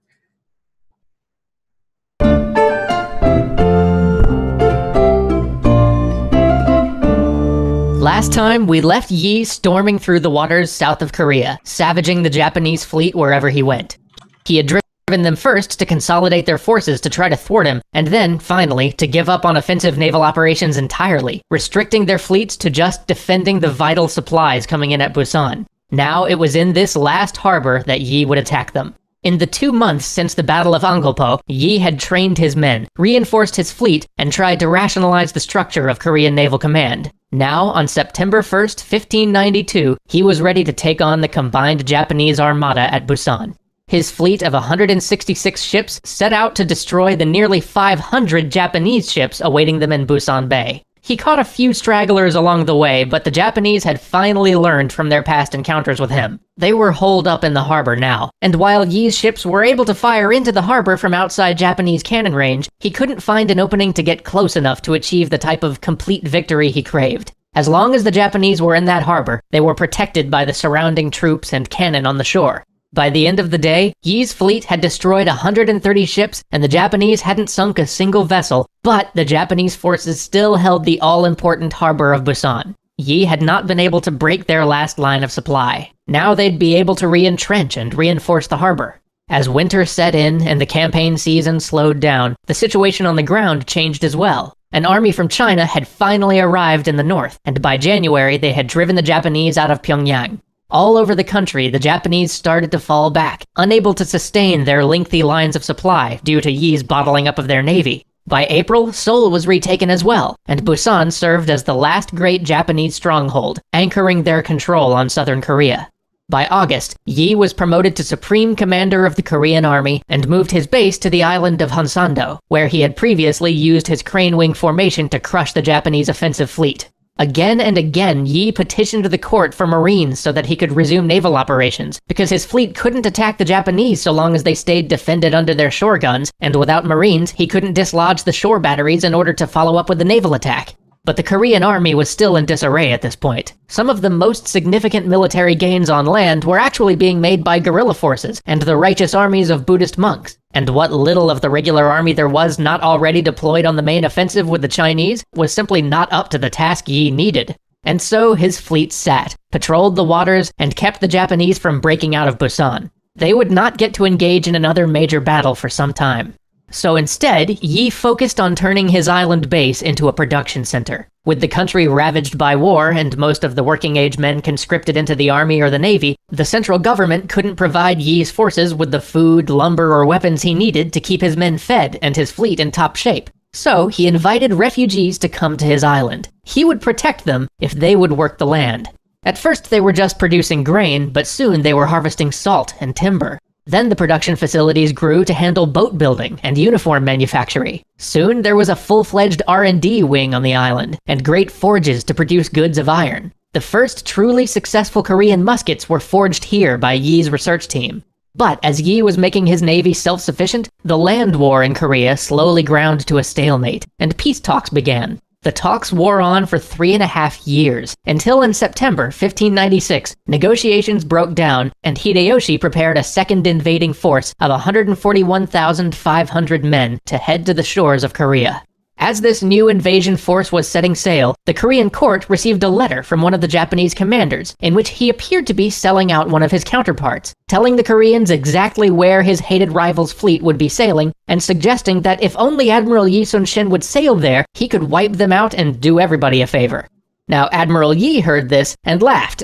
Last time, we left Yi storming through the waters south of Korea, savaging the Japanese fleet wherever he went. He had driven them first to consolidate their forces to try to thwart him, and then, finally, to give up on offensive naval operations entirely, restricting their fleets to just defending the vital supplies coming in at Busan. Now it was in this last harbor that Yi would attack them. In the 2 months since the Battle of Angulpo, Yi had trained his men, reinforced his fleet, and tried to rationalize the structure of Korean naval command. Now, on September 1st, 1592, he was ready to take on the combined Japanese armada at Busan. His fleet of 166 ships set out to destroy the nearly 500 Japanese ships awaiting them in Busan Bay. He caught a few stragglers along the way, but the Japanese had finally learned from their past encounters with him. They were holed up in the harbor now, and while Yi's ships were able to fire into the harbor from outside Japanese cannon range, he couldn't find an opening to get close enough to achieve the type of complete victory he craved. As long as the Japanese were in that harbor, they were protected by the surrounding troops and cannon on the shore. By the end of the day, Yi's fleet had destroyed 130 ships, and the Japanese hadn't sunk a single vessel, but the Japanese forces still held the all-important harbor of Busan. Yi had not been able to break their last line of supply. Now they'd be able to re-entrench and reinforce the harbor. As winter set in and the campaign season slowed down, the situation on the ground changed as well. An army from China had finally arrived in the north, and by January they had driven the Japanese out of Pyongyang. All over the country, the Japanese started to fall back, unable to sustain their lengthy lines of supply due to Yi's bottling up of their navy. By April, Seoul was retaken as well, and Busan served as the last great Japanese stronghold, anchoring their control on southern Korea. By August, Yi was promoted to Supreme Commander of the Korean Army and moved his base to the island of Hansando, where he had previously used his crane wing formation to crush the Japanese offensive fleet. Again and again, Yi petitioned the court for marines so that he could resume naval operations, because his fleet couldn't attack the Japanese so long as they stayed defended under their shore guns, and without marines, he couldn't dislodge the shore batteries in order to follow up with the naval attack. But the Korean army was still in disarray at this point. Some of the most significant military gains on land were actually being made by guerrilla forces and the righteous armies of Buddhist monks. And what little of the regular army there was not already deployed on the main offensive with the Chinese was simply not up to the task Yi needed. And so his fleet sat, patrolled the waters, and kept the Japanese from breaking out of Busan. They would not get to engage in another major battle for some time. So instead, Yi focused on turning his island base into a production center. With the country ravaged by war and most of the working-age men conscripted into the army or the navy, the central government couldn't provide Yi's forces with the food, lumber, or weapons he needed to keep his men fed and his fleet in top shape. So he invited refugees to come to his island. He would protect them if they would work the land. At first they were just producing grain, but soon they were harvesting salt and timber. Then the production facilities grew to handle boat building and uniform manufacturing. Soon there was a full-fledged R&D wing on the island, and great forges to produce goods of iron. The first truly successful Korean muskets were forged here by Yi's research team. But as Yi was making his navy self-sufficient, the land war in Korea slowly ground to a stalemate, and peace talks began. The talks wore on for 3.5 years, until in September 1596, negotiations broke down and Hideyoshi prepared a second invading force of 141,500 men to head to the shores of Korea. As this new invasion force was setting sail, the Korean court received a letter from one of the Japanese commanders, in which he appeared to be selling out one of his counterparts, telling the Koreans exactly where his hated rival's fleet would be sailing, and suggesting that if only Admiral Yi Sun-sin would sail there, he could wipe them out and do everybody a favor. Now, Admiral Yi heard this and laughed.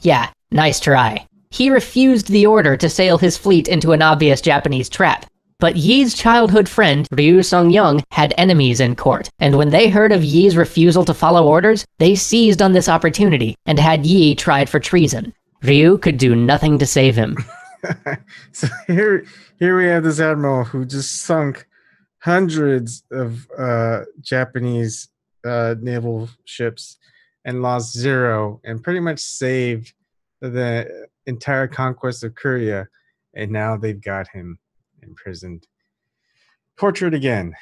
Yeah, nice try. He refused the order to sail his fleet into an obvious Japanese trap. But Yi's childhood friend, Ryu Sung-young, had enemies in court, and when they heard of Yi's refusal to follow orders, they seized on this opportunity and had Yi tried for treason. Ryu could do nothing to save him. So here we have this admiral who just sunk hundreds of Japanese naval ships and lost 0 and pretty much saved the entire conquest of Korea, and now they've got him imprisoned, tortured again.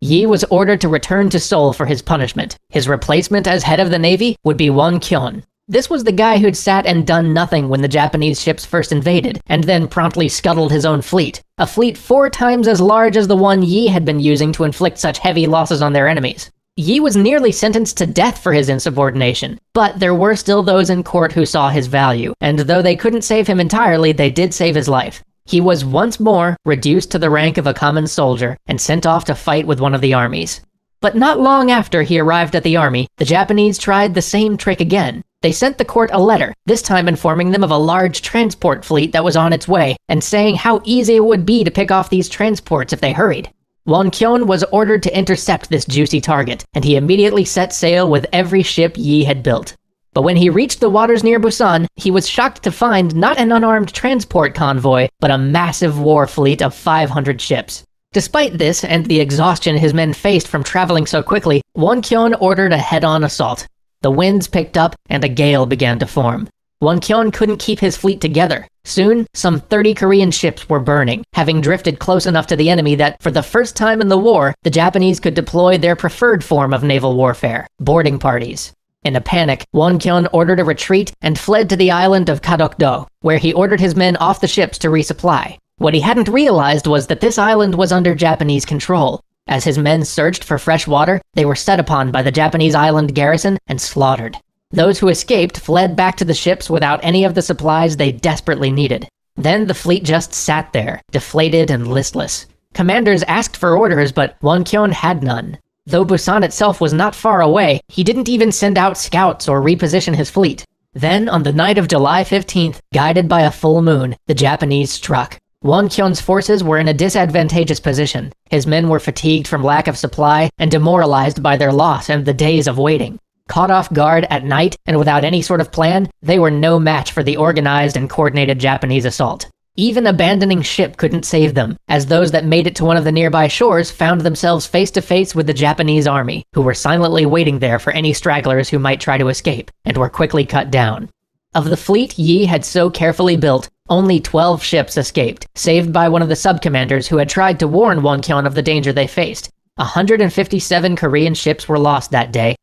Yi was ordered to return to Seoul for his punishment. His replacement as head of the navy would be Won Kyun. This was the guy who'd sat and done nothing when the Japanese ships first invaded, and then promptly scuttled his own fleet. A fleet 4 times as large as the one Yi had been using to inflict such heavy losses on their enemies. Yi was nearly sentenced to death for his insubordination, but there were still those in court who saw his value, and though they couldn't save him entirely, they did save his life. He was once more reduced to the rank of a common soldier and sent off to fight with one of the armies. But not long after he arrived at the army, the Japanese tried the same trick again. They sent the court a letter, this time informing them of a large transport fleet that was on its way, and saying how easy it would be to pick off these transports if they hurried. Won Kyun was ordered to intercept this juicy target, and he immediately set sail with every ship Yi had built. But when he reached the waters near Busan, he was shocked to find not an unarmed transport convoy, but a massive war fleet of 500 ships. Despite this, and the exhaustion his men faced from traveling so quickly, Won Kyun ordered a head-on assault. The winds picked up, and a gale began to form. Won Kyun couldn't keep his fleet together. Soon, some 30 Korean ships were burning, having drifted close enough to the enemy that, for the first time in the war, the Japanese could deploy their preferred form of naval warfare, boarding parties. In a panic, Won Kyun ordered a retreat and fled to the island of Kadokdo, where he ordered his men off the ships to resupply. What he hadn't realized was that this island was under Japanese control. As his men searched for fresh water, they were set upon by the Japanese island garrison and slaughtered. Those who escaped fled back to the ships without any of the supplies they desperately needed. Then the fleet just sat there, deflated and listless. Commanders asked for orders, but Won Kyun had none. Though Busan itself was not far away, he didn't even send out scouts or reposition his fleet. Then, on the night of July 15th, guided by a full moon, the Japanese struck. Won Kyun's forces were in a disadvantageous position. His men were fatigued from lack of supply and demoralized by their loss and the days of waiting. Caught off guard at night and without any sort of plan, they were no match for the organized and coordinated Japanese assault. Even abandoning ship couldn't save them, as those that made it to one of the nearby shores found themselves face to face with the Japanese army, who were silently waiting there for any stragglers who might try to escape, and were quickly cut down. Of the fleet Yi had so carefully built, only 12 ships escaped, saved by one of the sub-commanders who had tried to warn Won Kyun of the danger they faced. 157 Korean ships were lost that day,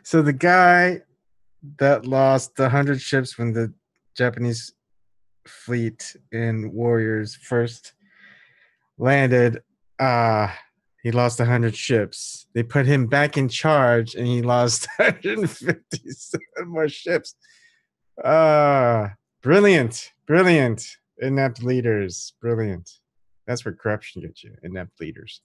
So the guy that lost 100 ships when the Japanese fleet and warriors first landed, he lost 100 ships. They put him back in charge and he lost 157 more ships. Brilliant inept leaders. Brilliant. That's where corruption gets you. Inept leaders.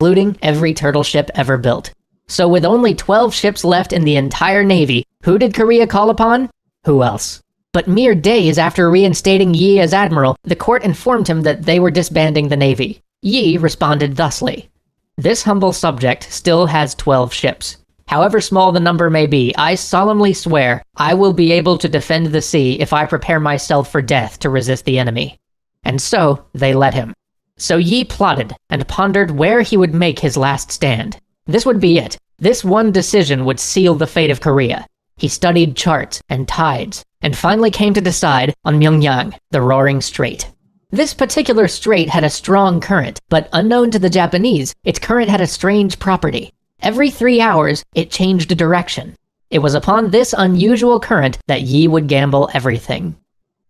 including every turtle ship ever built. So with only 12 ships left in the entire Navy, who did Korea call upon? Who else? But mere days after reinstating Yi as admiral, the court informed him that they were disbanding the Navy. Yi responded thusly: "This humble subject still has 12 ships. However small the number may be, I solemnly swear I will be able to defend the sea if I prepare myself for death to resist the enemy." And so, they let him. So Yi plotted and pondered where he would make his last stand. This would be it. This one decision would seal the fate of Korea. He studied charts and tides, and finally came to decide on Myeongyang, the Roaring Strait. This particular strait had a strong current, but unknown to the Japanese, its current had a strange property. Every 3 hours, it changed direction. It was upon this unusual current that Yi would gamble everything.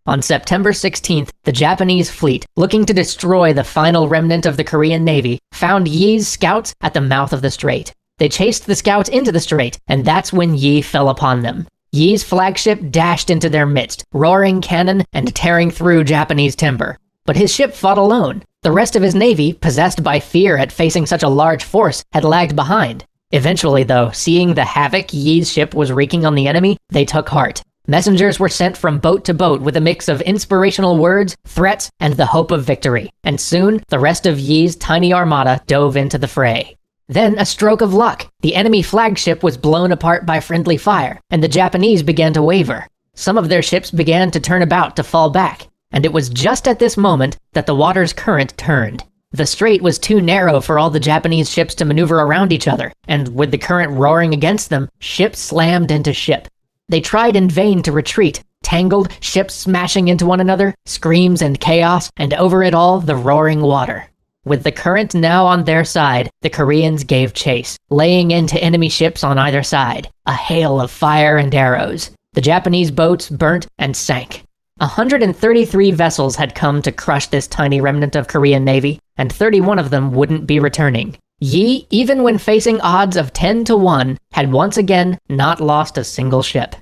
On September 16th, the Japanese fleet, looking to destroy the final remnant of the Korean Navy, found Yi's scouts at the mouth of the strait. They chased the scouts into the strait, and that's when Yi fell upon them. Yi's flagship dashed into their midst, roaring cannon and tearing through Japanese timber. But his ship fought alone. The rest of his navy, possessed by fear at facing such a large force, had lagged behind. Eventually, though, seeing the havoc Yi's ship was wreaking on the enemy, they took heart. Messengers were sent from boat to boat with a mix of inspirational words, threats, and the hope of victory. And soon, the rest of Yi's tiny armada dove into the fray. Then, a stroke of luck. The enemy flagship was blown apart by friendly fire, and the Japanese began to waver. Some of their ships began to turn about to fall back. And it was just at this moment that the water's current turned. The strait was too narrow for all the Japanese ships to maneuver around each other, and with the current roaring against them, ship slammed into ship. They tried in vain to retreat, tangled, ships smashing into one another, screams and chaos, and over it all, the roaring water. With the current now on their side, the Koreans gave chase, laying into enemy ships on either side, a hail of fire and arrows. The Japanese boats burnt and sank. 133 vessels had come to crush this tiny remnant of Korean Navy, and 31 of them wouldn't be returning. Yi, even when facing odds of 10 to 1, had once again not lost a single ship.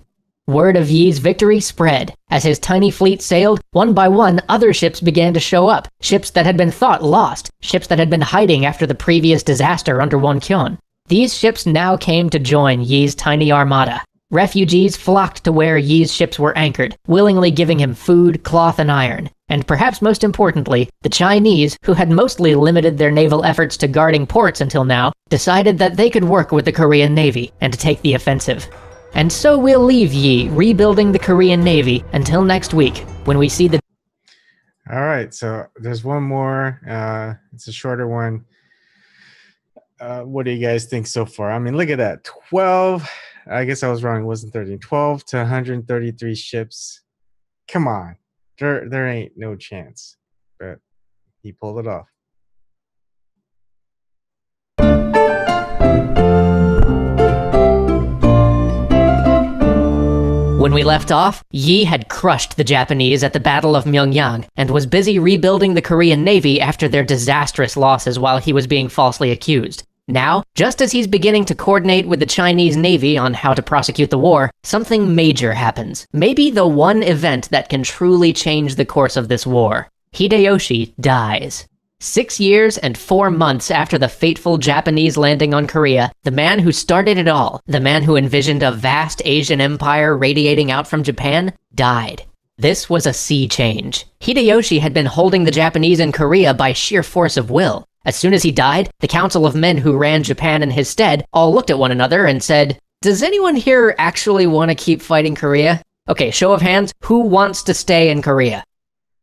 Word of Yi's victory spread. As his tiny fleet sailed, one by one other ships began to show up, ships that had been thought lost, ships that had been hiding after the previous disaster under Won Kyun. These ships now came to join Yi's tiny armada. Refugees flocked to where Yi's ships were anchored, willingly giving him food, cloth, and iron. And perhaps most importantly, the Chinese, who had mostly limited their naval efforts to guarding ports until now, decided that they could work with the Korean Navy and take the offensive. And so we'll leave Yi rebuilding the Korean Navy until next week, when we see the... All right, so there's one more. It's a shorter one. What do you guys think so far? I mean, look at that. 12. I guess I was wrong. It wasn't 13. 12 to 133 ships. Come on. There ain't no chance. But he pulled it off. When we left off, Yi had crushed the Japanese at the Battle of Myeongyang and was busy rebuilding the Korean Navy after their disastrous losses while he was being falsely accused. Now, just as he's beginning to coordinate with the Chinese Navy on how to prosecute the war, something major happens. Maybe the one event that can truly change the course of this war. Hideyoshi dies. 6 years and 4 months after the fateful Japanese landing on Korea, the man who started it all, the man who envisioned a vast Asian empire radiating out from Japan, died. This was a sea change. Hideyoshi had been holding the Japanese in Korea by sheer force of will. As soon as he died, the council of men who ran Japan in his stead all looked at one another and said, "Does anyone here actually want to keep fighting Korea? Okay, show of hands, who wants to stay in Korea?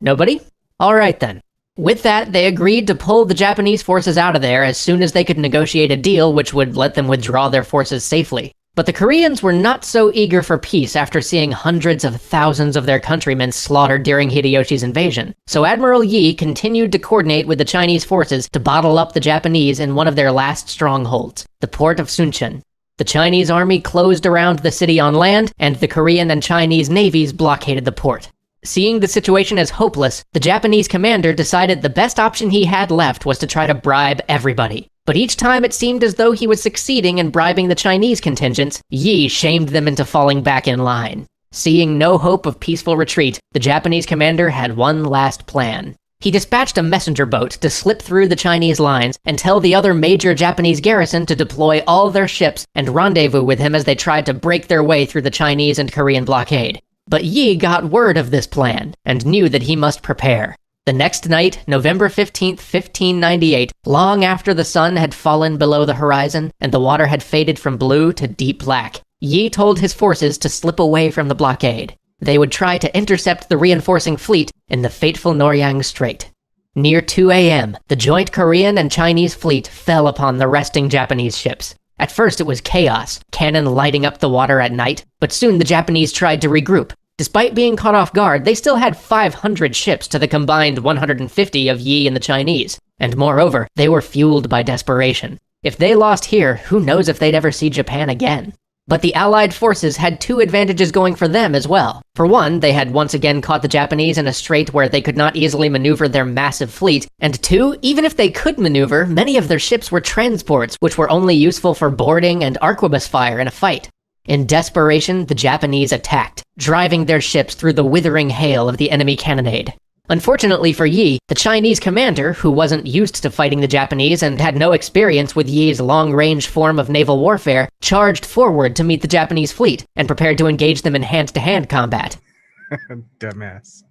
Nobody? All right then." With that, they agreed to pull the Japanese forces out of there as soon as they could negotiate a deal which would let them withdraw their forces safely. But the Koreans were not so eager for peace after seeing hundreds of thousands of their countrymen slaughtered during Hideyoshi's invasion. So Admiral Yi continued to coordinate with the Chinese forces to bottle up the Japanese in one of their last strongholds, the port of Suncheon. The Chinese army closed around the city on land, and the Korean and Chinese navies blockaded the port. Seeing the situation as hopeless, the Japanese commander decided the best option he had left was to try to bribe everybody. But each time it seemed as though he was succeeding in bribing the Chinese contingents, Yi shamed them into falling back in line. Seeing no hope of peaceful retreat, the Japanese commander had one last plan. He dispatched a messenger boat to slip through the Chinese lines and tell the other major Japanese garrison to deploy all their ships and rendezvous with him as they tried to break their way through the Chinese and Korean blockade. But Yi got word of this plan and knew that he must prepare. The next night, November 15th, 1598, long after the sun had fallen below the horizon and the water had faded from blue to deep black, Yi told his forces to slip away from the blockade. They would try to intercept the reinforcing fleet in the fateful Noryang Strait. Near 2 a.m., the joint Korean and Chinese fleet fell upon the resting Japanese ships. At first it was chaos, cannon lighting up the water at night, but soon the Japanese tried to regroup. Despite being caught off guard, they still had 500 ships to the combined 150 of Yi and the Chinese. And moreover, they were fueled by desperation. If they lost here, who knows if they'd ever see Japan again? But the Allied forces had two advantages going for them as well. For one, they had once again caught the Japanese in a strait where they could not easily maneuver their massive fleet, and two, even if they could maneuver, many of their ships were transports which were only useful for boarding and arquebus fire in a fight. In desperation, the Japanese attacked, driving their ships through the withering hail of the enemy cannonade. Unfortunately for Yi, the Chinese commander, who wasn't used to fighting the Japanese and had no experience with Yi's long-range form of naval warfare, charged forward to meet the Japanese fleet and prepared to engage them in hand-to-hand combat. Dumbass.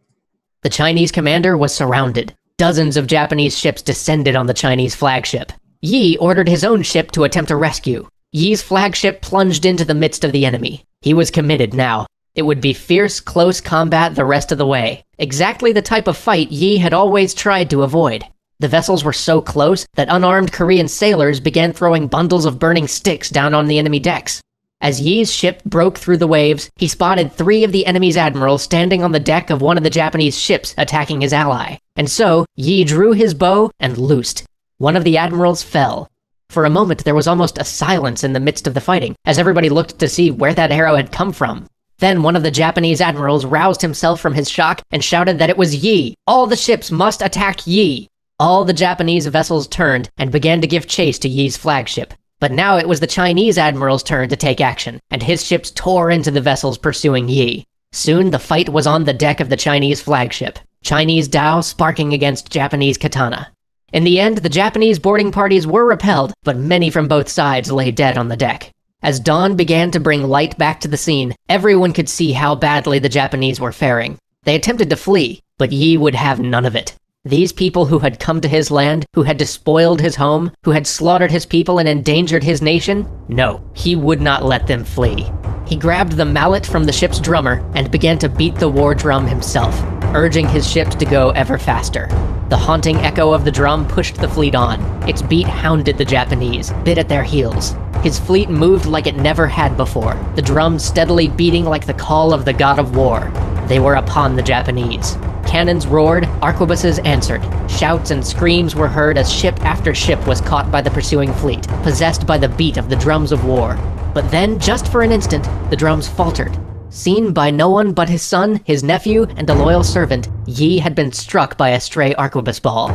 The Chinese commander was surrounded. Dozens of Japanese ships descended on the Chinese flagship. Yi ordered his own ship to attempt a rescue. Yi's flagship plunged into the midst of the enemy. He was committed now. It would be fierce, close combat the rest of the way. Exactly the type of fight Yi had always tried to avoid. The vessels were so close that unarmed Korean sailors began throwing bundles of burning sticks down on the enemy decks. As Yi's ship broke through the waves, he spotted 3 of the enemy's admirals standing on the deck of one of the Japanese ships attacking his ally. And so, Yi drew his bow and loosed. One of the admirals fell. For a moment, there was almost a silence in the midst of the fighting, as everybody looked to see where that arrow had come from. Then one of the Japanese admirals roused himself from his shock and shouted that it was Yi. All the ships must attack Yi. All the Japanese vessels turned and began to give chase to Yi's flagship. But now it was the Chinese admiral's turn to take action, and his ships tore into the vessels pursuing Yi. Soon the fight was on the deck of the Chinese flagship, Chinese Dao sparking against Japanese katana. In the end, the Japanese boarding parties were repelled, but many from both sides lay dead on the deck. As dawn began to bring light back to the scene, everyone could see how badly the Japanese were faring. They attempted to flee, but Yi would have none of it. These people who had come to his land, who had despoiled his home, who had slaughtered his people and endangered his nation, no, he would not let them flee. He grabbed the mallet from the ship's drummer and began to beat the war drum himself, urging his ships to go ever faster. The haunting echo of the drum pushed the fleet on. Its beat hounded the Japanese, bit at their heels. His fleet moved like it never had before, the drum steadily beating like the call of the god of war. They were upon the Japanese. Cannons roared, arquebuses answered. Shouts and screams were heard as ship after ship was caught by the pursuing fleet, possessed by the beat of the drums of war. But then, just for an instant, the drums faltered. Seen by no one but his son, his nephew, and a loyal servant, Yi had been struck by a stray arquebus ball.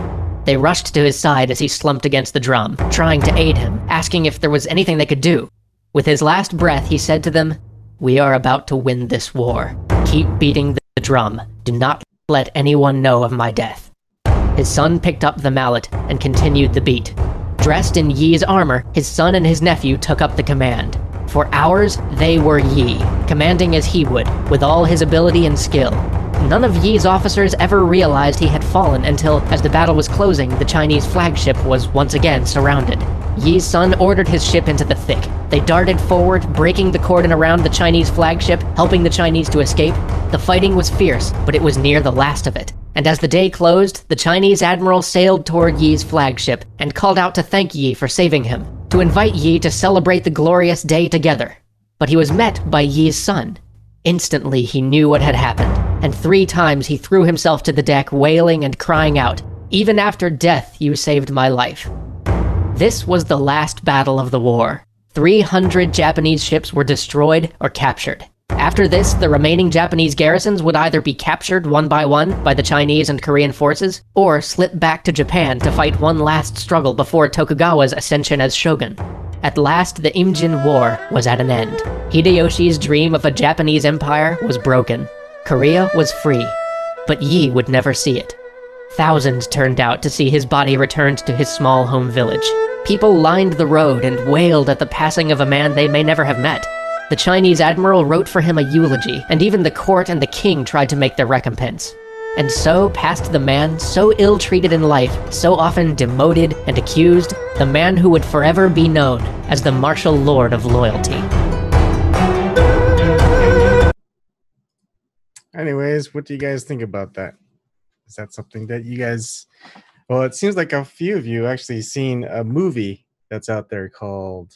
They rushed to his side as he slumped against the drum, trying to aid him, asking if there was anything they could do. With his last breath, he said to them, "We are about to win this war. Keep beating the drum. Do not let anyone know of my death." His son picked up the mallet and continued the beat. Dressed in Yi's armor, his son and his nephew took up the command. For hours, they were Yi, commanding as he would, with all his ability and skill. None of Yi's officers ever realized he had fallen until, as the battle was closing, the Chinese flagship was once again surrounded. Yi's son ordered his ship into the thick. They darted forward, breaking the cordon around the Chinese flagship, helping the Chinese to escape. The fighting was fierce, but it was near the last of it. And as the day closed, the Chinese admiral sailed toward Yi's flagship and called out to thank Yi for saving him, to invite Yi to celebrate the glorious day together. But he was met by Yi's son. Instantly, he knew what had happened, and 3 times he threw himself to the deck, wailing and crying out, "Even after death, you saved my life." This was the last battle of the war. 300 Japanese ships were destroyed or captured. After this, the remaining Japanese garrisons would either be captured one by the Chinese and Korean forces, or slip back to Japan to fight one last struggle before Tokugawa's ascension as shogun. At last, the Imjin War was at an end. Hideyoshi's dream of a Japanese empire was broken. Korea was free. But Yi would never see it. Thousands turned out to see his body returned to his small home village. People lined the road and wailed at the passing of a man they may never have met. The Chinese admiral wrote for him a eulogy, and even the court and the king tried to make their recompense. And so passed the man so ill-treated in life, so often demoted and accused, the man who would forever be known as the martial lord of loyalty. Anyways, what do you guys think about that? Is that something that you guys... Well, it seems like a few of you actually seen a movie that's out there called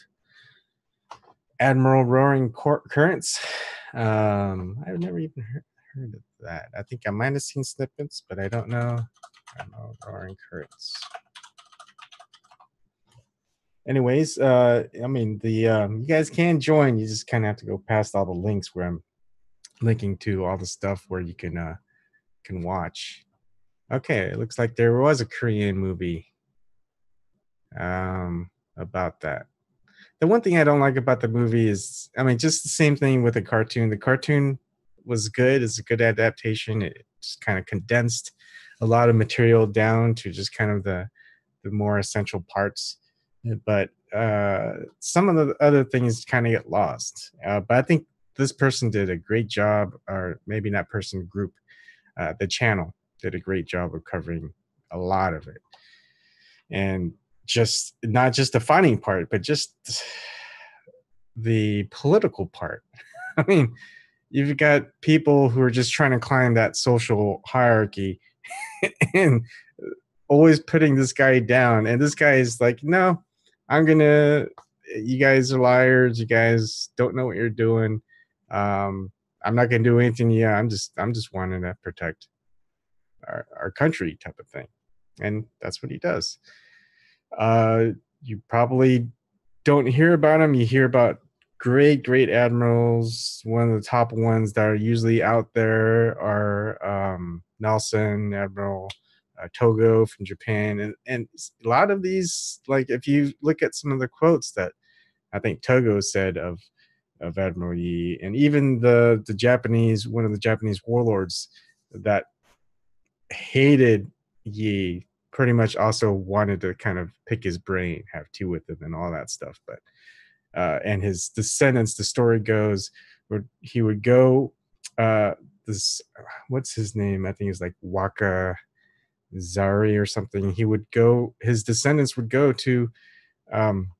Admiral Roaring Currents. I've never even heard of that. I think I might have seen snippets, but I don't know. Admiral Roaring Currents. Anyways, I mean, you guys can join. You just kind of have to go past all the links where I'm linking to all the stuff where you can watch. Okay, it looks like there was a Korean movie about that. The one thing I don't like about the movie is, I mean, just the same thing with the cartoon. The cartoon was good. It's a good adaptation. It just kind of condensed a lot of material down to just kind of the more essential parts. But some of the other things kind of get lost. But I think this person did a great job, or maybe not person, group. The channel did a great job of covering a lot of it. And just not just the fighting part, but just the political part. I mean, you've got people who are just trying to climb that social hierarchy and always putting this guy down. And this guy is like, no, you guys are liars. You guys don't know what you're doing. I'm not going to do anything. Yeah, I'm just wanting to protect our country type of thing. And that's what he does. You probably don't hear about him. You hear about great admirals. One of the top ones that are usually out there are Nelson, Admiral Togo from Japan. And a lot of these, like if you look at some of the quotes that I think Togo said of Admiral Yi, and even the Japanese, one of the Japanese warlords that hated Yi pretty much also wanted to kind of pick his brain, have tea with him, and all that stuff. But and his descendants, the story goes, he would go. This what's his name? I think it's like Waka Zari or something. He would go. His descendants would go to um,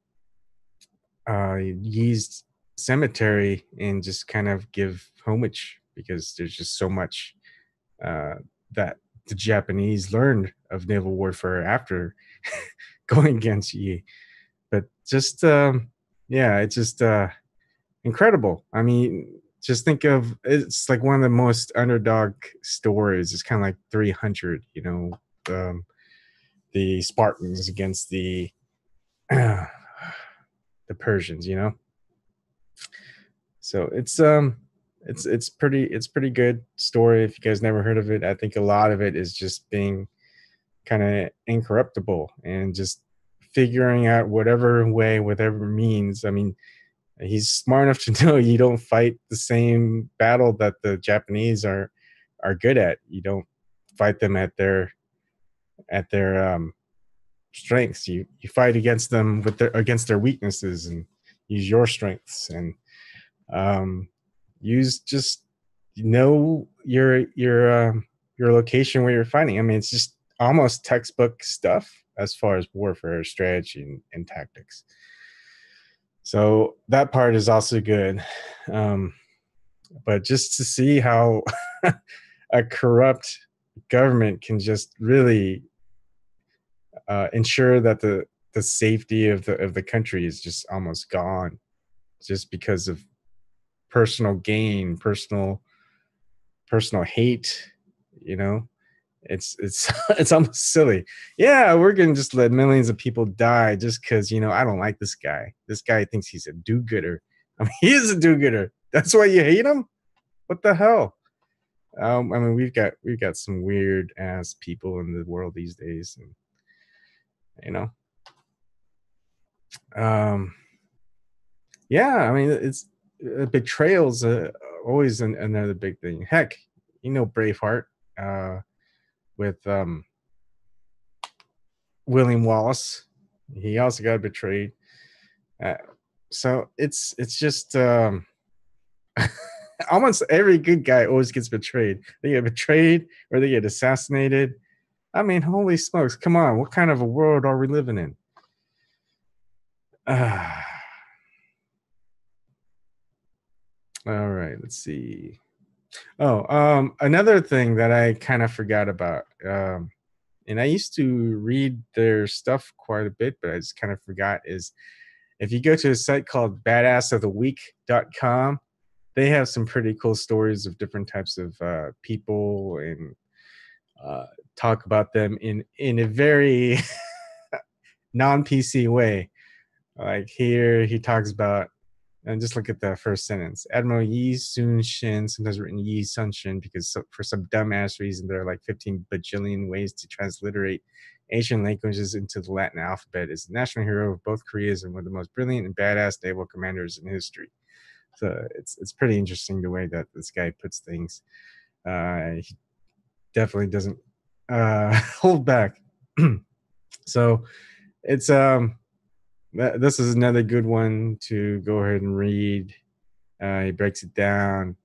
Yi's cemetery and just kind of give homage because there's just so much that the Japanese learned of naval warfare after going against Yi. But just yeah, it's just incredible. I mean, just think of it's like one of the most underdog stories. It's kind of like 300, the Spartans against the the Persians, So it's pretty good story. If you guys never heard of it, I think a lot of it is just being kind of incorruptible and just figuring out whatever way, whatever means. I mean, he's smart enough to know you don't fight the same battle that the Japanese are good at. You don't fight them at their strengths. You fight against them against their weaknesses and use your strengths and use just know your location where you're fighting. I mean, it's just almost textbook stuff as far as warfare strategy and tactics. So that part is also good. But just to see how a corrupt government can just really ensure that the safety of the country is just almost gone just because of personal gain, personal hate, it's it's almost silly. Yeah, we're gonna just let millions of people die just because I don't like this guy. This guy thinks he's a do-gooder. I mean, he is a do-gooder. That's why you hate him? What the hell? I mean, we've got some weird ass people in the world these days, and yeah, I mean, it's betrayals always another big thing. Heck, Braveheart with William Wallace. He also got betrayed. So it's just almost every good guy always gets betrayed. They get betrayed or they get assassinated. I mean, holy smokes! Come on, what kind of a world are we living in? All right, let's see. Oh, another thing that I kind of forgot about, and I used to read their stuff quite a bit, but I just kind of forgot, is if you go to a site called badassoftheweek.com, they have some pretty cool stories of different types of people and talk about them in a very non-PC way. Like here, he talks about, and just look at the first sentence. Admiral Yi Sun-sin, sometimes written Yi Sun-sin, because for some dumbass reason, there are like 15 bajillion ways to transliterate Asian languages into the Latin alphabet, is the national hero of both Koreas and one of the most brilliant and badass naval commanders in history. So it's pretty interesting the way that this guy puts things. He definitely doesn't hold back. So it's this is another good one to go ahead and read. He breaks it down,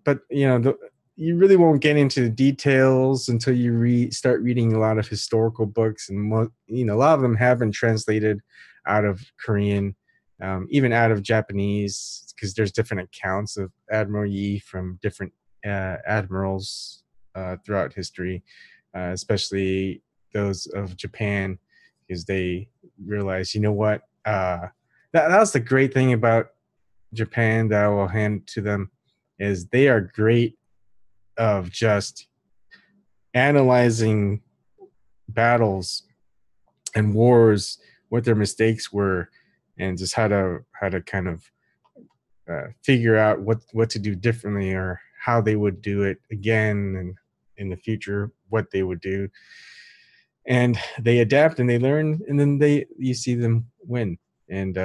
but you really won't get into the details until you start reading a lot of historical books, and a lot of them have been translated out of Korean, even out of Japanese, because there's different accounts of Admiral Yi from different admirals throughout history, especially those of Japan, because they realize, what, that was the great thing about Japan that I will hand to them, is they are great of just analyzing battles and wars, what their mistakes were, and just how to kind of figure out what to do differently, or how they would do it again, and in the future what they would do. And they adapt and they learn, and then you see them win. And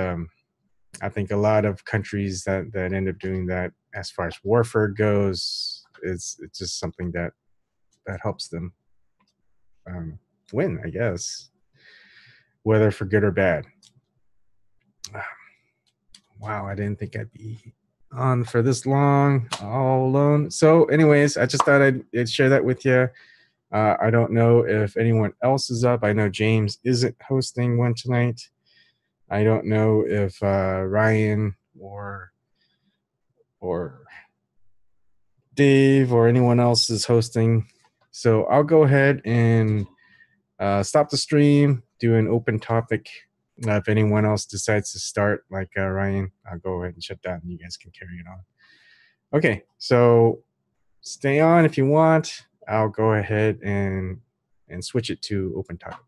I think a lot of countries that end up doing that, as far as warfare goes, it's just something that helps them. win, I guess, whether for good or bad. Wow, I didn't think I'd be on for this long all alone. So anyways, I just thought I'd share that with you. I don't know if anyone else is up. I know James isn't hosting one tonight. I don't know if Ryan or Dave or anyone else is hosting. So I'll go ahead and stop the stream, do an open topic. If anyone else decides to start, like Ryan, I'll go ahead and shut down and you guys can carry it on. Okay, so stay on if you want. I'll go ahead and switch it to open topic.